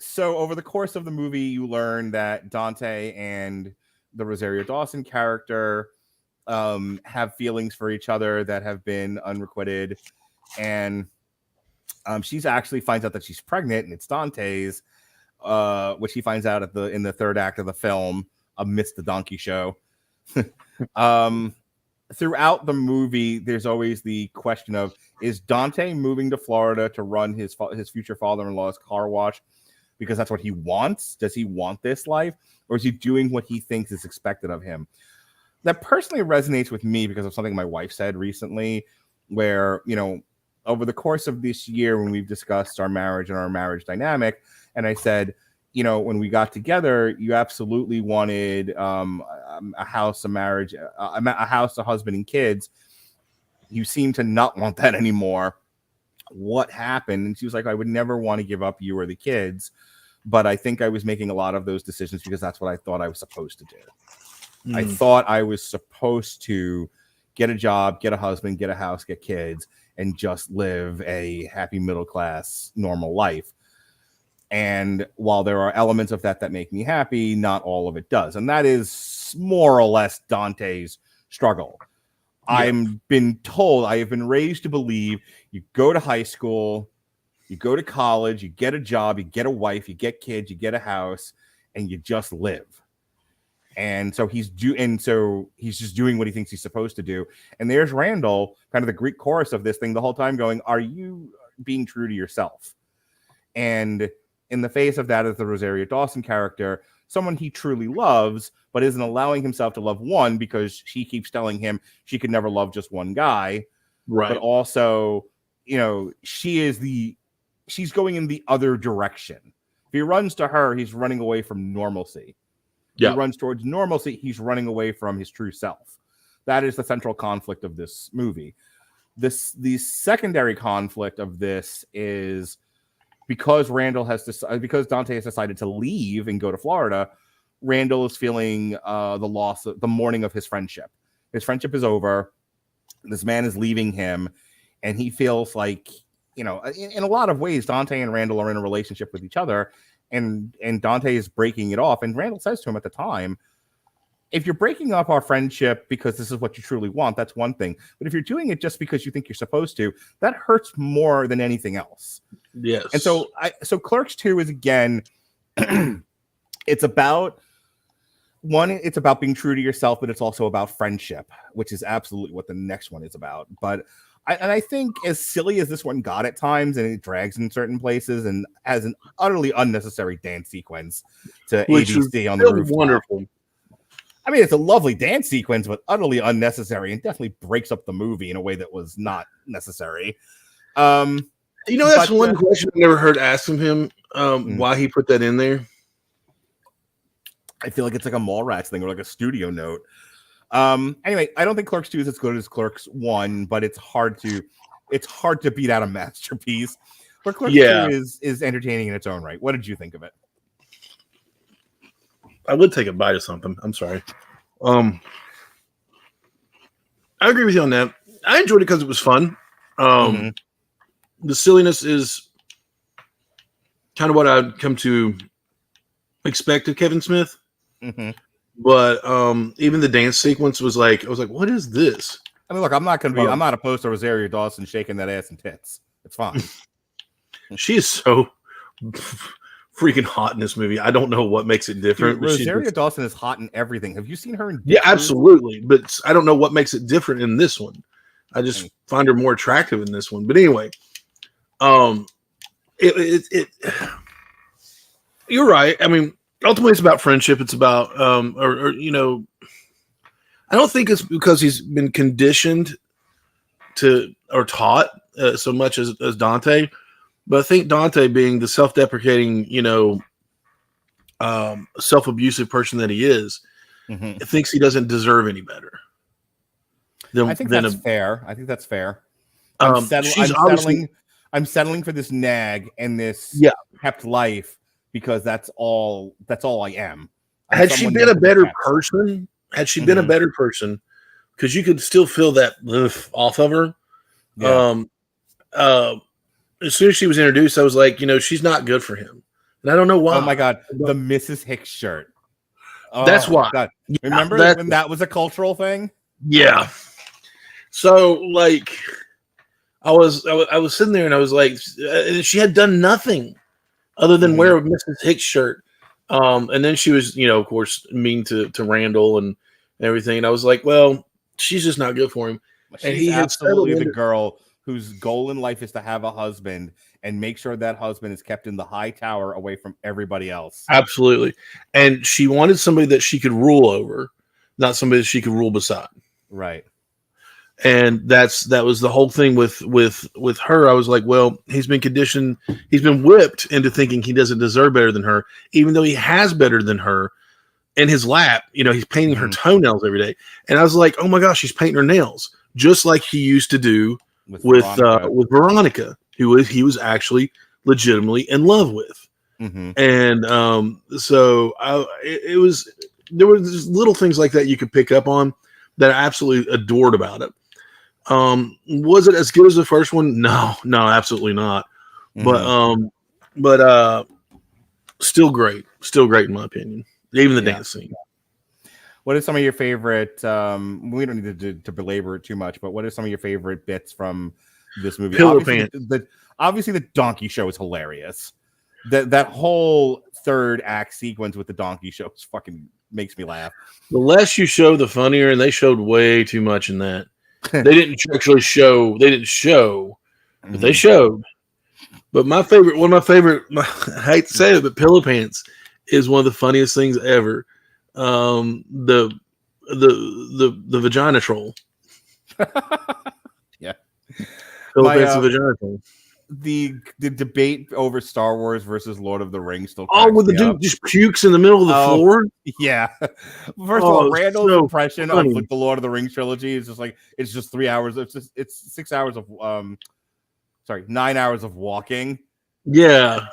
[SPEAKER 1] So over the course of the movie, you learn that Dante and the Rosario Dawson character have feelings for each other that have been unrequited, and she's actually finds out that she's pregnant, and it's Dante's, which he finds out in the third act of the film amidst the Donkey Show. Throughout the movie, there's always the question of, is Dante moving to Florida to run his future father-in-law's car wash because that's what he wants? Does he want this life, or is he doing what he thinks is expected of him? That personally resonates with me because of something my wife said recently, where, over the course of this year, when we've discussed our marriage and our marriage dynamic, and I said, when we got together, you absolutely wanted a house, a marriage, a house, a husband, and kids. You seem to not want that anymore. What happened? And she was like, I would never want to give up you or the kids, but I think I was making a lot of those decisions because that's what I thought I was supposed to do. I thought I was supposed to get a job, get a husband, get a house, get kids, and just live a happy middle class, normal life. And while there are elements of that make me happy, not all of it does. And that is more or less Dante's struggle. Yeah. I have been raised to believe you go to high school, you go to college, you get a job, you get a wife, you get kids, you get a house, and you just live. And so he's just doing what he thinks he's supposed to do. And there's Randal, kind of the Greek chorus of this thing the whole time, going, are you being true to yourself? And in the face of that is the Rosario Dawson character, someone he truly loves, but isn't allowing himself to love one because she keeps telling him she could never love just one guy. Right. But also, she's going in the other direction. If he runs to her, he's running away from normalcy. Yeah. He runs towards normalcy, he's running away from his true self. That is the central conflict of this movie. The secondary conflict of this is because Dante has decided to leave and go to Florida. Randal is feeling the mourning of his friendship. His friendship is over. This man is leaving him, and he feels like in a lot of ways, Dante and Randal are in a relationship with each other, and Dante is breaking it off. And Randal says to him at the time, if you're breaking up our friendship because this is what you truly want, that's one thing. But if you're doing it just because you think you're supposed to, that hurts more than anything else.
[SPEAKER 2] Yes.
[SPEAKER 1] And so Clerks 2 is, again, it's about being true to yourself, but it's also about friendship, which is absolutely what the next one is about. But I think as silly as this one got at times, and it drags in certain places and has an utterly unnecessary dance sequence to ABC on the rooftop. Wonderful. I mean, it's a lovely dance sequence, but utterly unnecessary, and definitely breaks up the movie in a way that was not necessary.
[SPEAKER 2] That's one question I never heard asked of him, why he put that in there.
[SPEAKER 1] I feel like it's like a Mallrats thing or like a studio note. Anyway, I don't think Clerks 2 is as good as Clerks 1, but it's hard to beat out a masterpiece. But Clerks 2 is entertaining in its own right. What did you think of it?
[SPEAKER 2] I would take a bite of something. I'm sorry. I agree with you on that. I enjoyed it because it was fun. The silliness is kind of what I'd come to expect of Kevin Smith. But even the dance sequence was like, I was like, what is this?
[SPEAKER 1] I mean, look, I'm not opposed to Rosario Dawson shaking that ass and tits. It's fine.
[SPEAKER 2] She is so freaking hot in this movie. I don't know what makes it different.
[SPEAKER 1] Dude, Rosario Dawson is hot in everything. Have you seen her in
[SPEAKER 2] Yeah, absolutely. But I don't know what makes it different in this one. I just find her more attractive in this one. But anyway, you're right. I mean, ultimately it's about friendship. It's about I don't think it's because he's been conditioned to or taught so much as Dante. But I think Dante, being the self-deprecating, self-abusive person that he is, thinks he doesn't deserve any better.
[SPEAKER 1] I think that's fair. I'm settling for this nag and this kept life because that's all I am.
[SPEAKER 2] Had she been a better person, because you could still feel that off of her. Yeah. As soon as she was introduced, I was like, she's not good for him. And I don't know why.
[SPEAKER 1] Oh my God. The Mrs. Hicks shirt.
[SPEAKER 2] Oh, that's why.
[SPEAKER 1] God. Remember when that was a cultural thing?
[SPEAKER 2] Yeah. So like I was sitting there and I was like, she had done nothing other than wear a Mrs. Hicks shirt. And then she was, of course, mean to Randal and everything. And I was like, well, she's just not good for him.
[SPEAKER 1] She's absolutely the girl whose goal in life is to have a husband and make sure that husband is kept in the high tower away from everybody else.
[SPEAKER 2] Absolutely. And she wanted somebody that she could rule over, not somebody that she could rule beside.
[SPEAKER 1] Right.
[SPEAKER 2] And that was the whole thing with her. I was like, well, he's been conditioned. He's been whipped into thinking he doesn't deserve better than her, even though he has better than her in his lap. He's painting her toenails every day. And I was like, oh my gosh, he's painting her nails just like he used to do with Veronica, who he was actually legitimately in love with. And so there were just little things like that you could pick up on that I absolutely adored about it. Was it as good as the first one? No, absolutely not. But still great in my opinion. Even the dance scene.
[SPEAKER 1] What are some of your favorite? We don't need to belabor it too much, but what are some of your favorite bits from this movie? Obviously, the donkey show is hilarious. That whole third act sequence with the donkey show fucking makes me laugh.
[SPEAKER 2] The less you show, the funnier, and they showed way too much in that. They didn't actually show. They didn't show, but they showed. But one of my favorite, I hate to say it, but Pillow Pants is one of the funniest things ever. The vagina troll.
[SPEAKER 1] Yeah.
[SPEAKER 2] Pillow Pants the vagina troll.
[SPEAKER 1] The debate over Star Wars versus Lord of the Rings still.
[SPEAKER 2] With the dude just pukes in the middle of the floor.
[SPEAKER 1] Yeah. First of all, Randall's impression of the Lord of the Rings trilogy is just like it's just 3 hours. It's 6 hours of 9 hours of walking.
[SPEAKER 2] Yeah.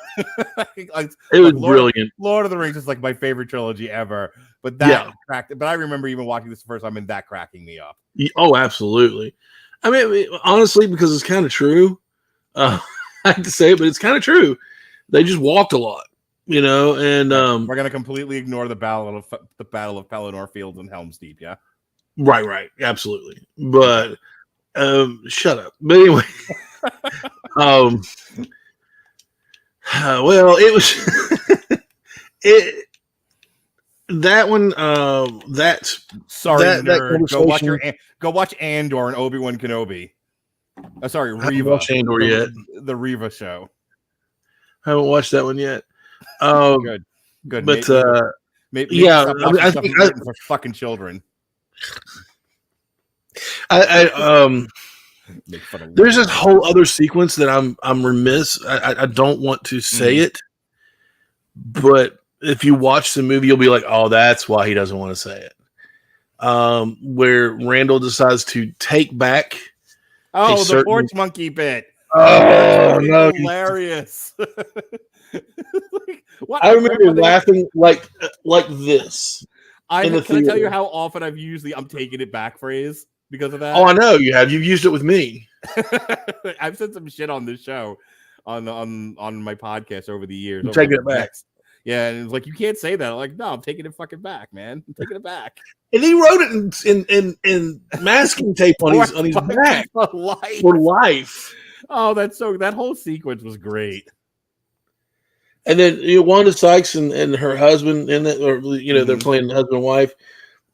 [SPEAKER 2] It was brilliant.
[SPEAKER 1] Lord of the Rings is like my favorite trilogy ever. But that cracked. But I remember even watching this the first time and that cracking me up.
[SPEAKER 2] Oh, absolutely. I mean, honestly, because it's kind of true. hate to say it, but it's kind of true. They just walked a lot, you know. And
[SPEAKER 1] we're gonna completely ignore the battle of Pelennor Fields and Helm's Deep. Yeah,
[SPEAKER 2] right, absolutely. But shut up. But anyway, well, it was that one. That's
[SPEAKER 1] sorry,
[SPEAKER 2] that
[SPEAKER 1] nerd. Go watch Andor and Obi-Wan Kenobi. Sorry, Reva.
[SPEAKER 2] I haven't watched Andor yet.
[SPEAKER 1] The Reva show.
[SPEAKER 2] I haven't watched that one yet.
[SPEAKER 1] Good.
[SPEAKER 2] But
[SPEAKER 1] maybe
[SPEAKER 2] yeah,
[SPEAKER 1] stop watching
[SPEAKER 2] I
[SPEAKER 1] stuff
[SPEAKER 2] think
[SPEAKER 1] written for fucking children.
[SPEAKER 2] There's this whole other sequence that I'm remiss. I don't want to say it, but if you watch the movie, you'll be like, oh, that's why he doesn't want to say it. Where Randal decides to take back.
[SPEAKER 1] Oh, the porch monkey bit.
[SPEAKER 2] Oh, no,
[SPEAKER 1] hilarious.
[SPEAKER 2] What? I remember laughing like this.
[SPEAKER 1] Can I tell you how often I've used the "I'm taking it back" phrase because of that?
[SPEAKER 2] Oh, I know you have. You've used it with me.
[SPEAKER 1] I've said some shit on this show, on my podcast over the years.
[SPEAKER 2] I'm taking it back.
[SPEAKER 1] Yeah, and it's like, you can't say that. I'm like, no, I'm taking it fucking back, man. I'm taking it back.
[SPEAKER 2] And he wrote it in masking tape on his back for life.
[SPEAKER 1] Oh, that whole sequence was great.
[SPEAKER 2] And then Wanda Sykes and her husband in it, or they're playing husband and wife.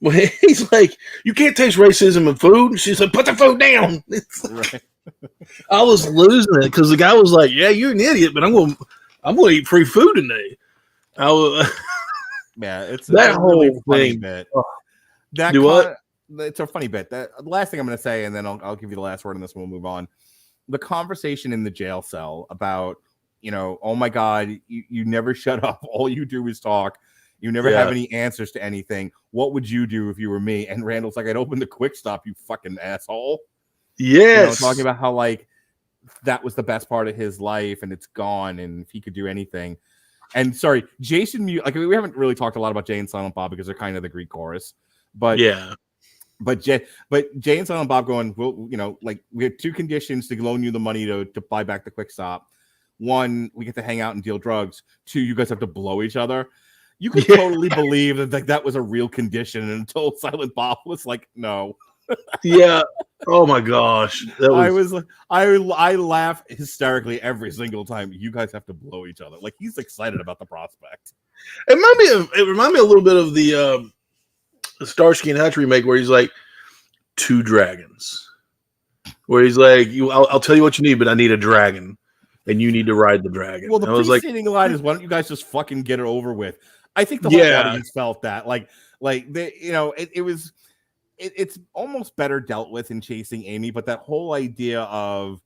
[SPEAKER 2] Well, he's like, you can't taste racism in food. And she's like, put the food down. Right. I was losing it because the guy was like, yeah, you're an idiot, but I'm gonna eat free food today.
[SPEAKER 1] Yeah, it's
[SPEAKER 2] that whole
[SPEAKER 1] really funny
[SPEAKER 2] thing.
[SPEAKER 1] Bit.
[SPEAKER 2] What?
[SPEAKER 1] It's a funny bit. The last thing I'm going to say, and then I'll give you the last word on this, and we'll move on. The conversation in the jail cell about, oh my God, you never shut up. All you do is talk. You never have any answers to anything. What would you do if you were me? And Randall's like, I'd open the Quick Stop, you fucking asshole.
[SPEAKER 2] Yes.
[SPEAKER 1] Talking about how like that was the best part of his life and it's gone, and if he could do anything. And sorry, Jason, like we haven't really talked a lot about Jay and Silent Bob because they're kind of the Greek chorus, but Jay and Silent Bob going, well, like we have two conditions to loan you the money to buy back the Quick Stop. One, we get to hang out and deal drugs. Two, you guys have to blow each other. You could totally believe that that was a real condition until Silent Bob was like, no.
[SPEAKER 2] Yeah. Oh my gosh.
[SPEAKER 1] I laugh hysterically every single time. You guys have to blow each other. Like, he's excited about the prospect.
[SPEAKER 2] It reminded me a little bit of the Starsky and Hutch remake where he's like, 2 dragons. Where he's like, I'll tell you what you need, but I need a dragon. And you need to ride the dragon.
[SPEAKER 1] Well, the preceding line is, why don't you guys just fucking get it over with? I think the whole audience felt that. It's almost better dealt with in Chasing Amy, but that whole idea of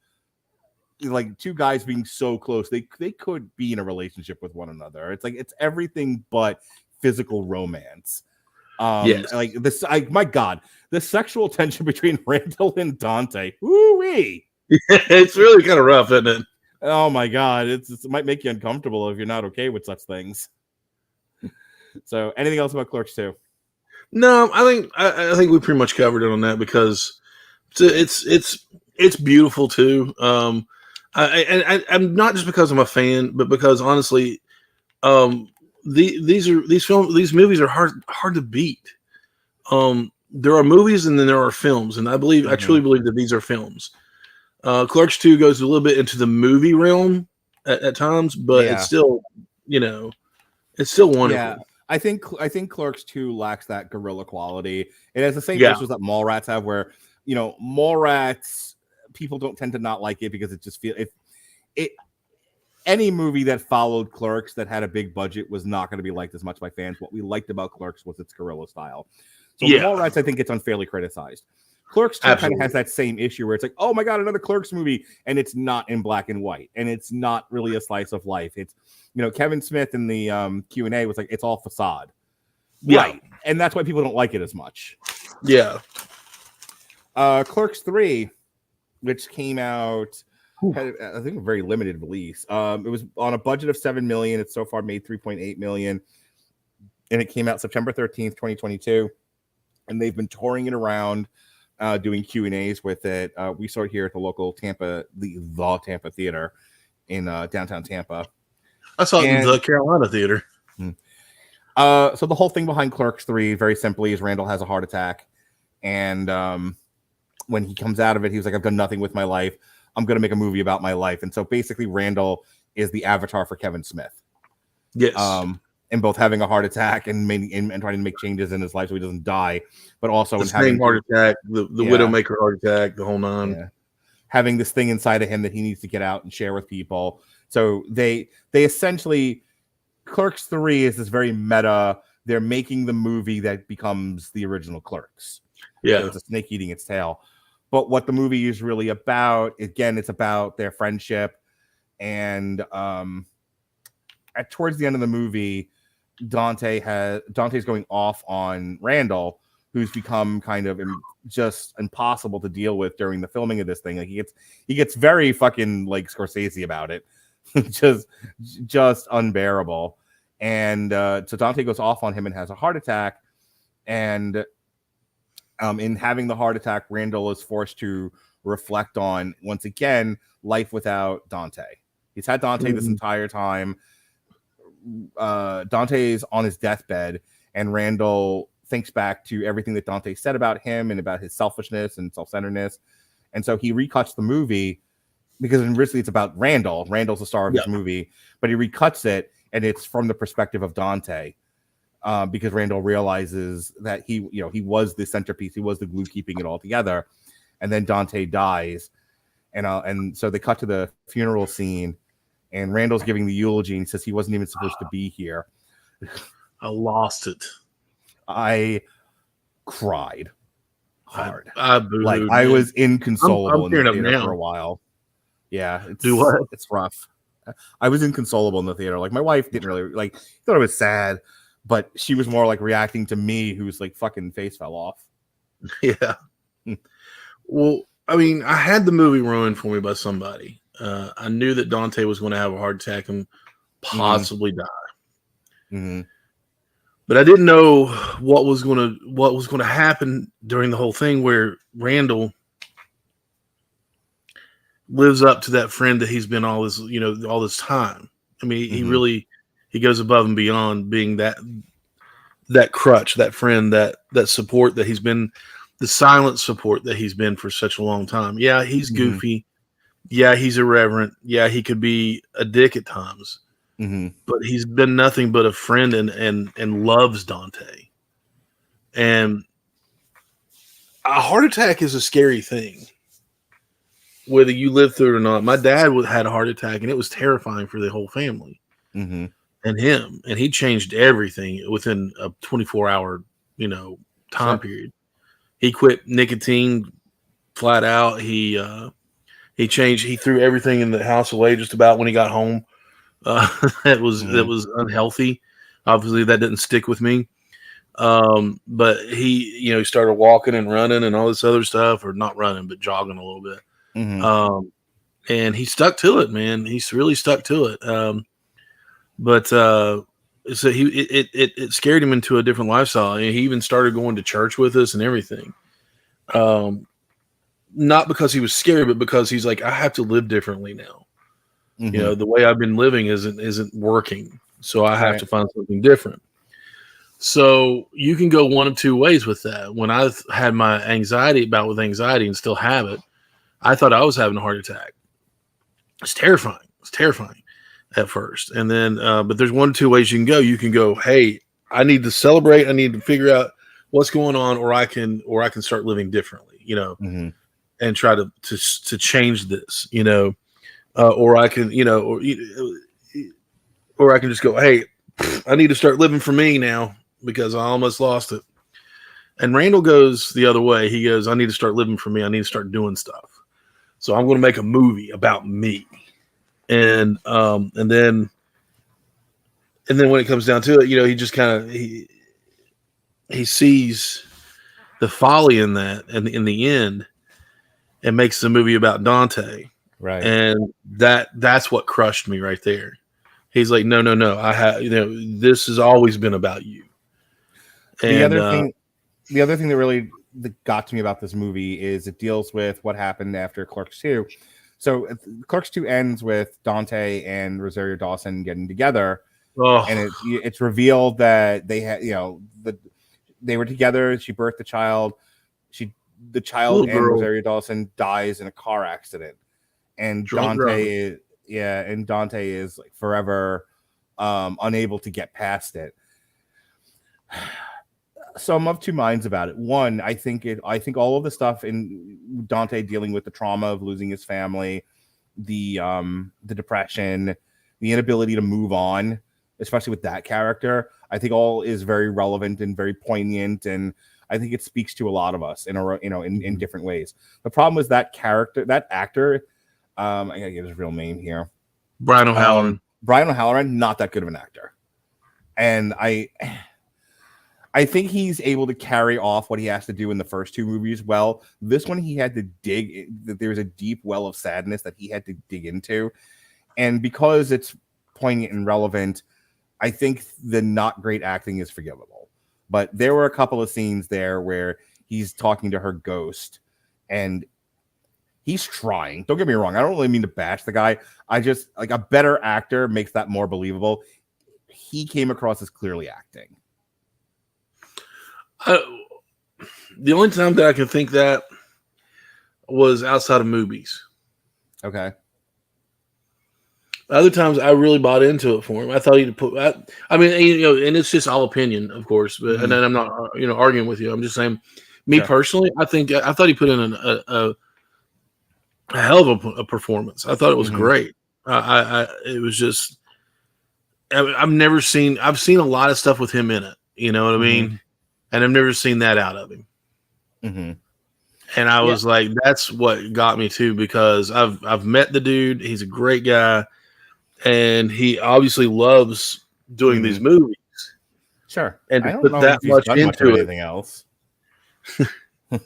[SPEAKER 1] like two guys being so close, they could be in a relationship with one another. It's like, it's everything but physical romance. Like this, my God, the sexual tension between Randal and Dante. Woo-wee.
[SPEAKER 2] It's really kind of rough, isn't it?
[SPEAKER 1] Oh my God, it might make you uncomfortable if you're not okay with such things. So, anything else about Clerks 2?
[SPEAKER 2] No, I think we pretty much covered it on that because it's beautiful too. I'm not just because I'm a fan, but because honestly, these movies are hard to beat. There are movies and then there are films, and I truly believe that these are films. Clerks 2 goes a little bit into the movie realm at times, but it's still, it's still wonderful.
[SPEAKER 1] Yeah. I think Clerks 2 lacks that guerrilla quality. It has the same issues that Mallrats have, where Mallrats, people don't tend to not like it because it just feels any movie that followed Clerks that had a big budget was not going to be liked as much by fans. What we liked about Clerks was its guerrilla style. So Mallrats, I think, gets unfairly criticized. Clerks 2 kind of has that same issue where it's like, oh my God, another Clerks movie, and it's not in black and white, and it's not really a slice of life. It's Kevin Smith in the Q&A was like, it's all facade. Right. And that's why people don't like it as much.
[SPEAKER 2] Yeah.
[SPEAKER 1] Clerks 3, which came out, had, I think, a very limited release. It was on a budget of $7 million. It's so far made $3.8 million. And it came out September 13th, 2022. And they've been touring it around, doing Q&As with it. We saw it here at the local Tampa, the Tampa Theater in downtown Tampa.
[SPEAKER 2] I saw it in the Carolina theater.
[SPEAKER 1] So the whole thing behind Clerks 3, very simply, is Randal has a heart attack. And when he comes out of it, he was like, I've done nothing with my life. I'm going to make a movie about my life. And so basically Randal is the avatar for Kevin Smith.
[SPEAKER 2] Yes.
[SPEAKER 1] And both having a heart attack and trying to make changes in his life so he doesn't die, but also
[SPEAKER 2] the same heart attack, the Widowmaker heart attack, the whole nine.
[SPEAKER 1] Yeah. Having this thing inside of him that he needs to get out and share with people. So they essentially, Clerks 3 is this very meta. They're making the movie that becomes the original Clerks.
[SPEAKER 2] Yeah.
[SPEAKER 1] So it's a snake eating its tail. But what the movie is really about, again, it's about their friendship. And towards the end of the movie, Dante's going off on Randal, who's become kind of just impossible to deal with during the filming of this thing. Like he gets very fucking like Scorsese about it. just unbearable. And so Dante goes off on him and has a heart attack. And in having the heart attack, Randal is forced to reflect on, once again, life without Dante. He's had Dante this entire time. Dante's on his deathbed, and Randal thinks back to everything that Dante said about him and about his selfishness and self-centeredness. And so he recuts the movie, because originally it's about Randal. Randal's the star of this movie, but he recuts it, and it's from the perspective of Dante, because Randal realizes that he was the centerpiece, he was the glue keeping it all together, and then Dante dies, and so they cut to the funeral scene, and Randal's giving the eulogy, and he says he wasn't even supposed to be here.
[SPEAKER 2] I lost it.
[SPEAKER 1] I cried hard.
[SPEAKER 2] I booed,
[SPEAKER 1] like
[SPEAKER 2] man.
[SPEAKER 1] I was inconsolable
[SPEAKER 2] I'm
[SPEAKER 1] in the
[SPEAKER 2] tearing
[SPEAKER 1] theater
[SPEAKER 2] up now.
[SPEAKER 1] for a while. Yeah, it's rough. I was inconsolable in the theater. Like my wife didn't really thought it was sad, but she was more like reacting to me, who's like fucking face fell off.
[SPEAKER 2] Yeah. Well, I mean, I had the movie ruined for me by somebody. I knew that Dante was going to have a heart attack and possibly die.
[SPEAKER 1] Mm-hmm.
[SPEAKER 2] But I didn't know what was going to happen during the whole thing, where Randal lives up to that friend that he's been all this time. I mean, he goes above and beyond being that crutch, that friend, that support that he's been, the silent support that he's been for such a long time. Yeah, he's goofy. Yeah, he's irreverent. Yeah, he could be a dick at times. But he's been nothing but a friend and loves Dante. And a heart attack is a scary thing, whether you live through it or not. My dad had a heart attack, and it was terrifying for the whole family and him. And he changed everything within a 24-hour, time period. He quit nicotine flat out. He threw everything in the house away just about when he got home. That was unhealthy. Obviously, that didn't stick with me. But he started walking and running and all this other stuff, or not running, but jogging a little bit. And he stuck to it, man. He's really stuck to it. So it scared him into a different lifestyle. And he even started going to church with us and everything. Not because he was scared, but because he's like, I have to live differently now. The way I've been living isn't working. So I have to find something different. So you can go one of two ways with that. When I had my anxiety and still have it, I thought I was having a heart attack. It's terrifying. It's terrifying at first. And then, but there's one of two ways you can go. You can go, hey, I need to celebrate. I need to figure out what's going on, or I can start living differently, and try to change this, or I can, or I can just go, hey, I need to start living for me now because I almost lost it. And Randal goes the other way. He goes, I need to start living for me. I need to start doing stuff. So I'm going to make a movie about me. And then when it comes down to it, he just kind of, he sees the folly in that, and in the end, and makes the movie about Dante.
[SPEAKER 1] Right.
[SPEAKER 2] And that's what crushed me right there. He's like, no, I have, this has always been about you. And
[SPEAKER 1] the other thing that really got to me about this movie is it deals with what happened after Clerks 2. So Clerks 2 ends with Dante and Rosario Dawson getting together, and it's revealed that they had, they were together. She birthed the child. The child
[SPEAKER 2] Little
[SPEAKER 1] and
[SPEAKER 2] girl.
[SPEAKER 1] Rosario Dawson dies in a car accident, and Dante is like forever unable to get past it. So I'm of two minds about it. One, I think all of the stuff in Dante dealing with the trauma of losing his family, the depression, the inability to move on, especially with that character, I think all is very relevant and very poignant, and I think it speaks to a lot of us in different ways. The problem was that actor, I gotta get his real name here,
[SPEAKER 2] Brian O'Halloran.
[SPEAKER 1] Brian O'Halloran, not that good of an actor, and I think he's able to carry off what he has to do in the first two movies well. This one, he had to dig. There's a deep well of sadness that he had to dig into. And because it's poignant and relevant, I think the not great acting is forgivable. But there were a couple of scenes there where he's talking to her ghost and he's trying. Don't get me wrong. I don't really mean to bash the guy. I just, like, a better actor makes that more believable. He came across as clearly acting.
[SPEAKER 2] The only time that I can think that was outside of movies.
[SPEAKER 1] Okay.
[SPEAKER 2] Other times I really bought into it for him. I thought he'd put. I mean, and it's just all opinion, of course. But and then I'm not, arguing with you. I'm just saying, me personally, I thought he put in a hell of a performance. I thought it was great. It was just. I've seen a lot of stuff with him in it. You know what I mean? And I've never seen that out of him. And I was like, that's what got me too, because I've met the dude. He's a great guy. And he obviously loves doing these movies.
[SPEAKER 1] Sure.
[SPEAKER 2] And to put that much into it.
[SPEAKER 1] Anything else.
[SPEAKER 2] and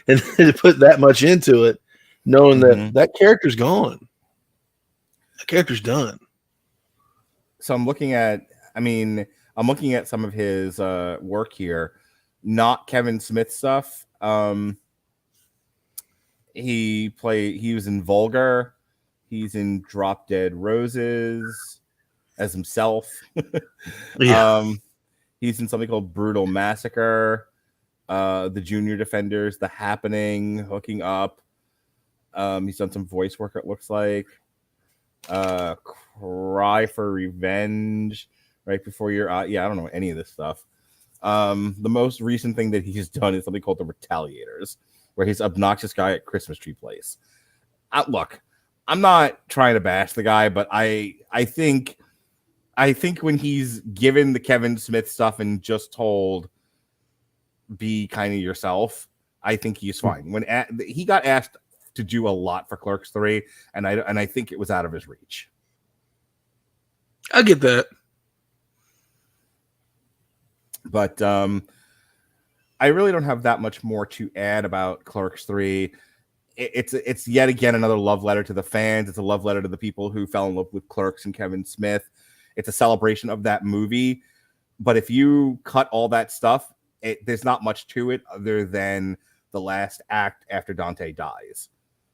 [SPEAKER 2] to put that much into it, knowing that character's gone. That character's done.
[SPEAKER 1] So I'm looking at some of his work here, not Kevin Smith stuff. He was in Vulgar. He's in Drop Dead Roses as himself. He's in something called Brutal Massacre, The Junior Defenders, The Happening, Hooking Up. He's done some voice work, it looks like. Cry for Revenge, Right Before Your Eye. I don't know any of this stuff. The most recent thing that he's done is something called The Retaliators, where he's an obnoxious guy at Christmas Tree Place. Look, I'm not trying to bash the guy, but I think when he's given the Kevin Smith stuff and just told, be kind of yourself, I think he's fine. When he got asked to do a lot for Clerks 3, and I think it was out of his reach.
[SPEAKER 2] I get that.
[SPEAKER 1] But I really don't have that much more to add about Clerks 3. It's yet again another love letter to the fans. It's a love letter to the people who fell in love with Clerks and Kevin Smith. It's a celebration of that movie. But if you cut all that stuff, there's not much to it other than the last act after Dante dies.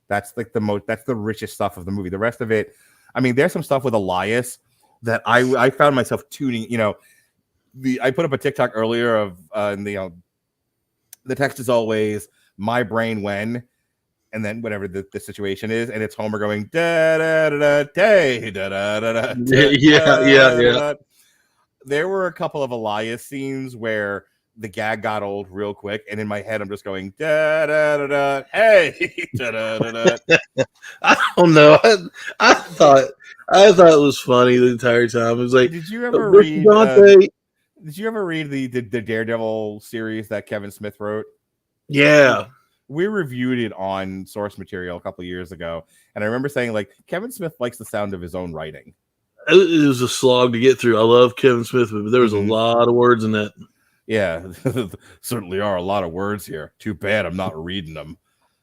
[SPEAKER 1] That's like that's the richest stuff of the movie. The rest of it, I mean, there's some stuff with Elias that I found myself tuning. I put up a TikTok earlier of the text is always my brain when, and then whatever the situation is, and it's Homer going da da da da da da da da.
[SPEAKER 2] Yeah.
[SPEAKER 1] There were a couple of Elias scenes where the gag got old real quick, and in my head I'm just going da da da da hey da da da da.
[SPEAKER 2] I don't know. I thought it was funny the entire time. It was like,
[SPEAKER 1] did you ever read Dante? Did you ever read the Daredevil series that Kevin Smith wrote?
[SPEAKER 2] Yeah.
[SPEAKER 1] We reviewed it on source material a couple of years ago, and I remember saying, like, Kevin Smith likes the sound of his own writing.
[SPEAKER 2] It was a slog to get through. I love Kevin Smith, but there was a lot of words in that.
[SPEAKER 1] Yeah, certainly are a lot of words here. Too bad I'm not reading them.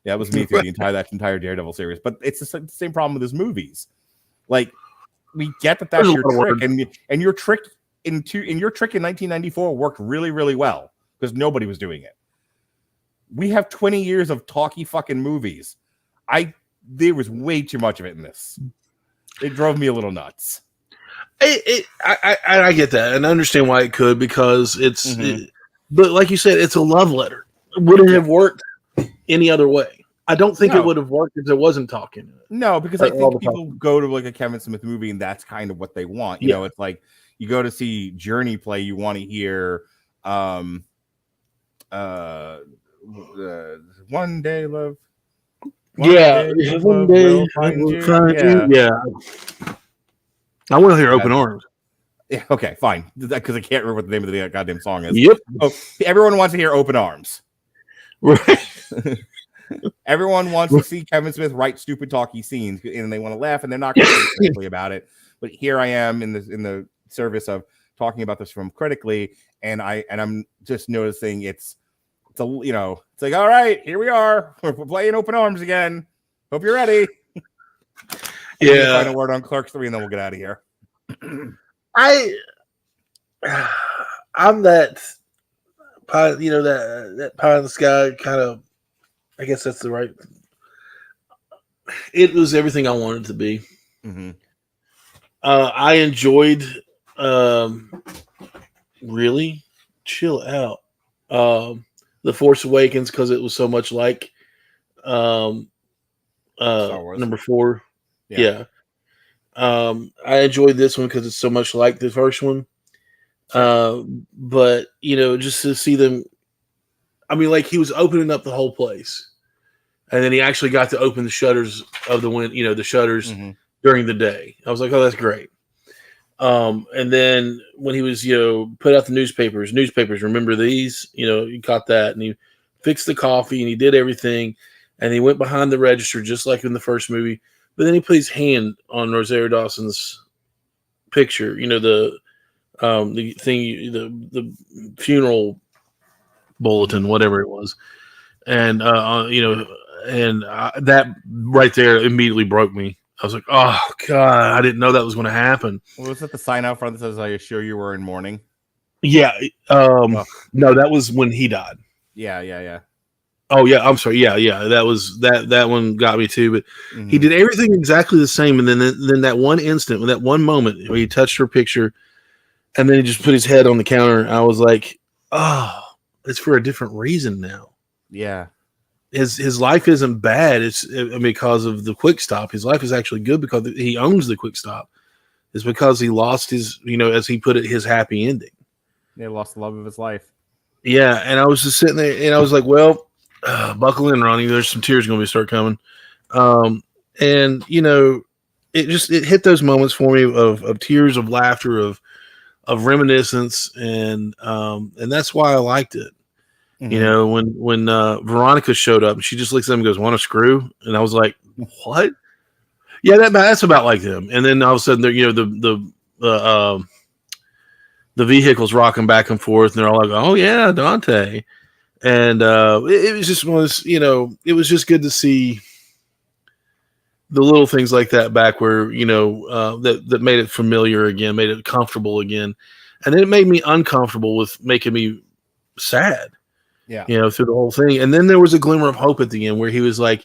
[SPEAKER 1] Yeah, it was me through that entire Daredevil series. But it's the same problem with his movies. Like, we get that's your trick, and your trick in 1994 worked really, really well because nobody was doing it. We have 20 years of talky fucking movies. there was way too much of it in this. It drove me a little nuts.
[SPEAKER 2] I get that, and I understand why it could, because it's. But like you said, it's a love letter. Would it have worked any other way? I don't think it would have worked if there wasn't talking.
[SPEAKER 1] No, because I think people go to like a Kevin Smith movie, and that's kind of what they want. You know, it's like you go to see Journey play, you want to hear One Day Love. One day we'll find you.
[SPEAKER 2] Yeah. I want to hear Open Arms.
[SPEAKER 1] Yeah, okay, fine. Because I can't remember what the name of the goddamn song is.
[SPEAKER 2] Yep.
[SPEAKER 1] Oh, everyone wants to hear Open Arms.
[SPEAKER 2] Right.
[SPEAKER 1] Everyone wants to see Kevin Smith write stupid talky scenes, and they want to laugh, and they're not going to think critically about it. But here I am in the service of talking about this from critically, and I'm just noticing it's like, all right, here we are. We're playing Open Arms again. Hope you're ready.
[SPEAKER 2] Yeah.
[SPEAKER 1] Final word on Clerks 3, and then we'll get out of here.
[SPEAKER 2] I'm that pie, that pie in the sky kind of. I guess that's the right. It was everything I wanted it to be. I enjoyed. Really, chill out. The Force Awakens, because it was so much like number 4. Yeah. I enjoyed this one because it's so much like the first one. But just to see them. I mean, like, he was opening up the whole place, and then he actually got to open the shutters of the shutters during the day. I was like, oh, that's great. And then when he was, put out the newspapers, remember these? He caught that, and he fixed the coffee, and he did everything, and he went behind the register just like in the first movie. But then he put his hand on Rosario Dawson's picture, the thing, the funeral bulletin, whatever it was, and that right there immediately broke me. I was like, oh god, I didn't know that was going to happen.
[SPEAKER 1] Well, was that the sign out front that says, "I assure you we're in mourning"?
[SPEAKER 2] Yeah. No, that was when he died.
[SPEAKER 1] Yeah.
[SPEAKER 2] Oh yeah, I'm sorry. Yeah. That was that one got me too. But he did everything exactly the same, and then that one instant, with that one moment where he touched her picture, and then he just put his head on the counter. I was like, oh. It's for a different reason now.
[SPEAKER 1] Yeah.
[SPEAKER 2] His life isn't bad. It's because of the Quick Stop. His life is actually good because he owns the Quick Stop. It's because he lost his, as he put it, his happy ending.
[SPEAKER 1] Yeah, lost the love of his life.
[SPEAKER 2] Yeah, and I was just sitting there, and I was like, well, buckle in, Ronnie. There's some tears going to start coming. And, it hit those moments for me of tears, of laughter, of reminiscence, and that's why I liked it. When Veronica showed up, she just looks at him and goes, "Want a screw?" And I was like, "What?" Yeah, that's about like them. And then all of a sudden, the vehicle's rocking back and forth, and they're all like, "Oh yeah, Dante." And it was just it was just good to see the little things like that back, where that made it familiar again, made it comfortable again, and then it made me uncomfortable with making me sad.
[SPEAKER 1] Yeah,
[SPEAKER 2] through the whole thing. And then there was a glimmer of hope at the end, where he was like,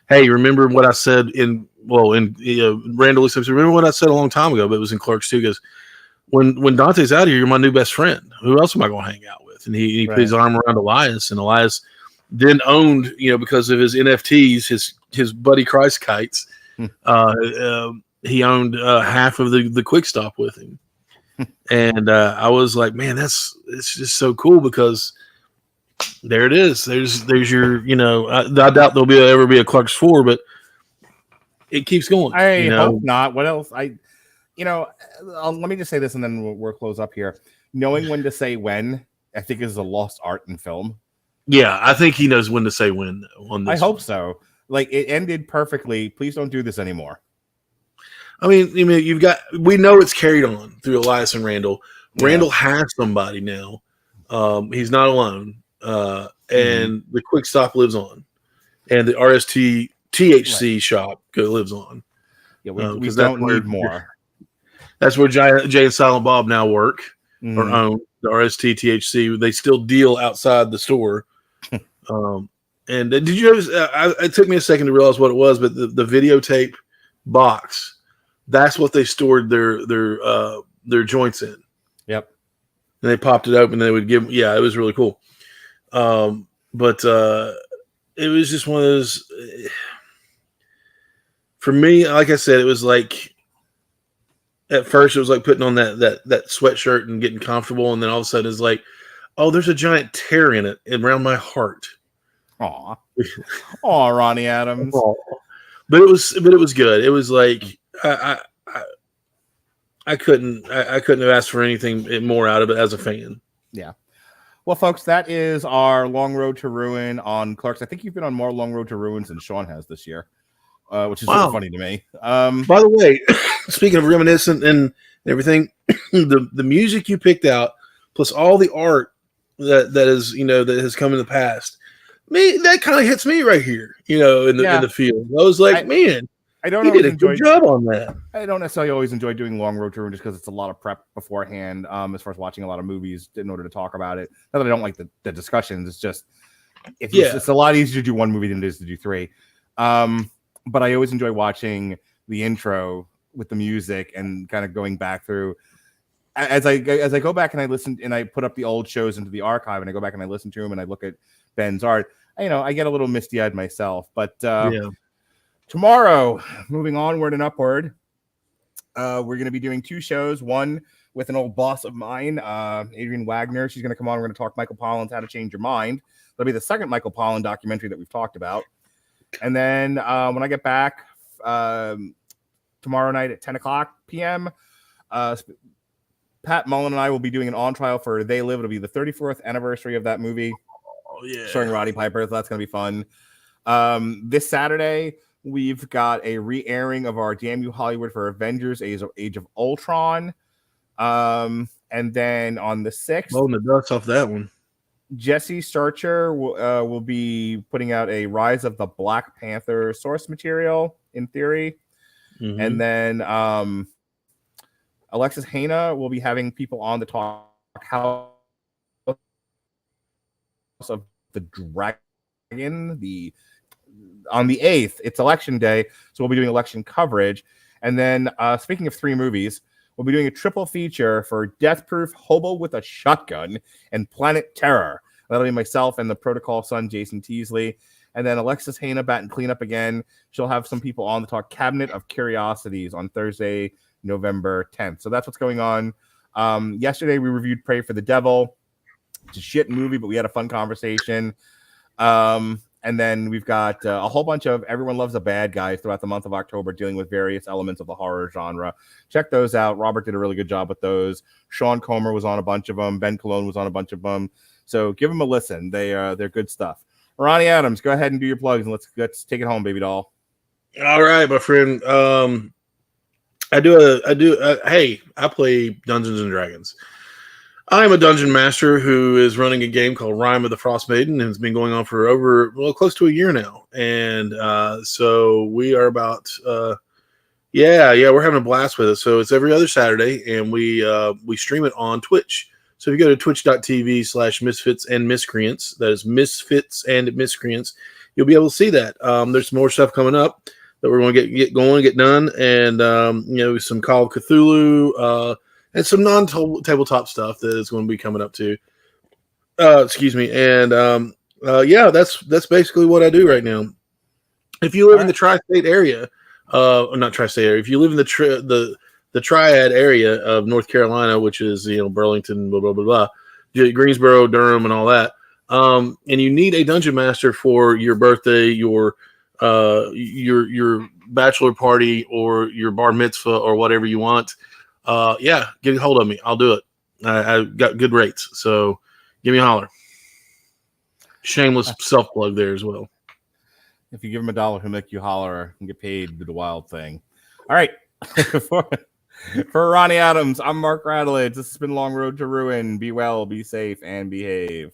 [SPEAKER 2] "Hey, remember what I said in Randal said, remember what I said a long time ago?" But it was in Clerks 2. He goes, "When Dante's out of here, you're my new best friend. Who else am I going to hang out with?" And he put his arm around Elias, and Elias then owned, because of his NFTs, his Buddy Christ kites. He owned half of the Quick Stop with him. And I was like, man, it's just so cool, because there it is. There's your, I doubt there'll ever be a Clerks 4, but it keeps going.
[SPEAKER 1] I hope not. What else? Let me just say this, and then we'll close up here. Knowing when to say when, I think, is a lost art in film.
[SPEAKER 2] Yeah, I think he knows when to say when on this.
[SPEAKER 1] I hope so. Like, it ended perfectly. Please don't do this anymore.
[SPEAKER 2] I mean, we know it's carried on through Elias and Randal. Yeah. Randal has somebody now. He's not alone. And the Quick Stop lives on. And the RST THC shop lives on.
[SPEAKER 1] Yeah, we don't need more.
[SPEAKER 2] That's where Jay and Silent Bob now work or own the RST THC. They still deal outside the store. And did you ever? It took me a second to realize what it was, but the videotape box, that's what they stored their joints in.
[SPEAKER 1] Yep.
[SPEAKER 2] And they popped it open and they would give, yeah, it was really cool. But it was just one of those, for me, like I said, it was like, at first it was like putting on that sweatshirt and getting comfortable. And then all of a sudden it's like, oh, there's a giant tear in it around my heart.
[SPEAKER 1] Aw. Aw, Ronnie Adams.
[SPEAKER 2] But it was good. It was like, I couldn't have asked for anything more out of it as a fan.
[SPEAKER 1] Yeah. Well, folks, that is our Long Road to Ruin on Clerks. I think you've been on more Long Road to Ruins than Sean has this year, which is really funny to me.
[SPEAKER 2] By the way, speaking of reminiscent and everything, the music you picked out, plus all the art that is, that has come in the past, that kind of hits me right here, in the field. I was like,
[SPEAKER 1] I don't
[SPEAKER 2] you did a good job on that.
[SPEAKER 1] I don't necessarily always enjoy doing Long Road to Ruin just because it's a lot of prep beforehand, as far as watching a lot of movies in order to talk about it. Not that I don't like the discussions. It's just it's a lot easier to do one movie than it is to do three. But I always enjoy watching the intro with the music and kind of going back through as I go back and I listen and I put up the old shows into the archive and I go back and I listen to them and I look at Ben's art. I get a little misty-eyed myself, but tomorrow, moving onward and upward, we're going to be doing two shows. One with an old boss of mine, Adrienne Wagner. She's going to come on. We're going to talk Michael Pollan's How to Change Your Mind. That'll be the second Michael Pollan documentary that we've talked about. And then when I get back tomorrow night at 10 o'clock p.m., Pat Mullen and I will be doing an on trial for They Live. It'll be the 34th anniversary of that movie.
[SPEAKER 2] Oh, yeah.
[SPEAKER 1] Starring Roddy Piper. So that's going to be fun. This Saturday, we've got a re-airing of our Damn You Hollywood for Avengers Age of Ultron. And then on the 6th,
[SPEAKER 2] blowing the dust off that one,
[SPEAKER 1] Jesse Starcher will be putting out a Rise of the Black Panther source material in theory. Mm-hmm. And then Alexis Haina will be having people on to talk House of the Dragon, on the 8th, it's election day, so we'll be doing election coverage. And then speaking of three movies, we'll be doing a triple feature for Death Proof, Hobo with a Shotgun, and Planet Terror. That'll be myself and the Protocol son, Jason Teasley. And then Alexis Haina back and clean up again. She'll have some people on to talk Cabinet of Curiosities on Thursday, November 10th. So that's what's going on. Yesterday, we reviewed Pray for the Devil. It's a shit movie, but we had a fun conversation. And then we've got a whole bunch of Everyone Loves a Bad Guy throughout the month of October dealing with various elements of the horror genre. Check those out. Robert did a really good job with those. Sean Comer was on a bunch of them. Ben Cologne was on a bunch of them. So give them a listen. They're good stuff. Ronnie Adams, go ahead and do your plugs and let's take it home, baby doll.
[SPEAKER 2] All right, my friend. Hey, I play Dungeons and Dragons. I'm a dungeon master who is running a game called Rime of the Frost Maiden, and it's been going on for close to a year now. And so we are about, we're having a blast with it. So it's every other Saturday, and we stream it on Twitch. So if you go to twitch.tv/misfits and miscreants, that is misfits and miscreants, you'll be able to see that. There's more stuff coming up that we're going to get done, and some Call of Cthulhu. And some non-tabletop stuff that is going to be coming up too. Excuse me. And that's basically what I do right now. If you live in the tri-state area, not tri-state area, if you live in the triad area of North Carolina, which is Burlington, blah blah blah blah, Greensboro, Durham, and all that, and you need a dungeon master for your birthday, your bachelor party, or your bar mitzvah, or whatever you want. Get a hold of me. I'll do it. I've got good rates, so give me a holler. Shameless self-plug there as well.
[SPEAKER 1] If you give him $1, he'll make you holler and get paid to do the wild thing. All right. For Ronnie Adams, I'm Mark Radulich. This has been Long Road to Ruin. Be well, be safe, and behave.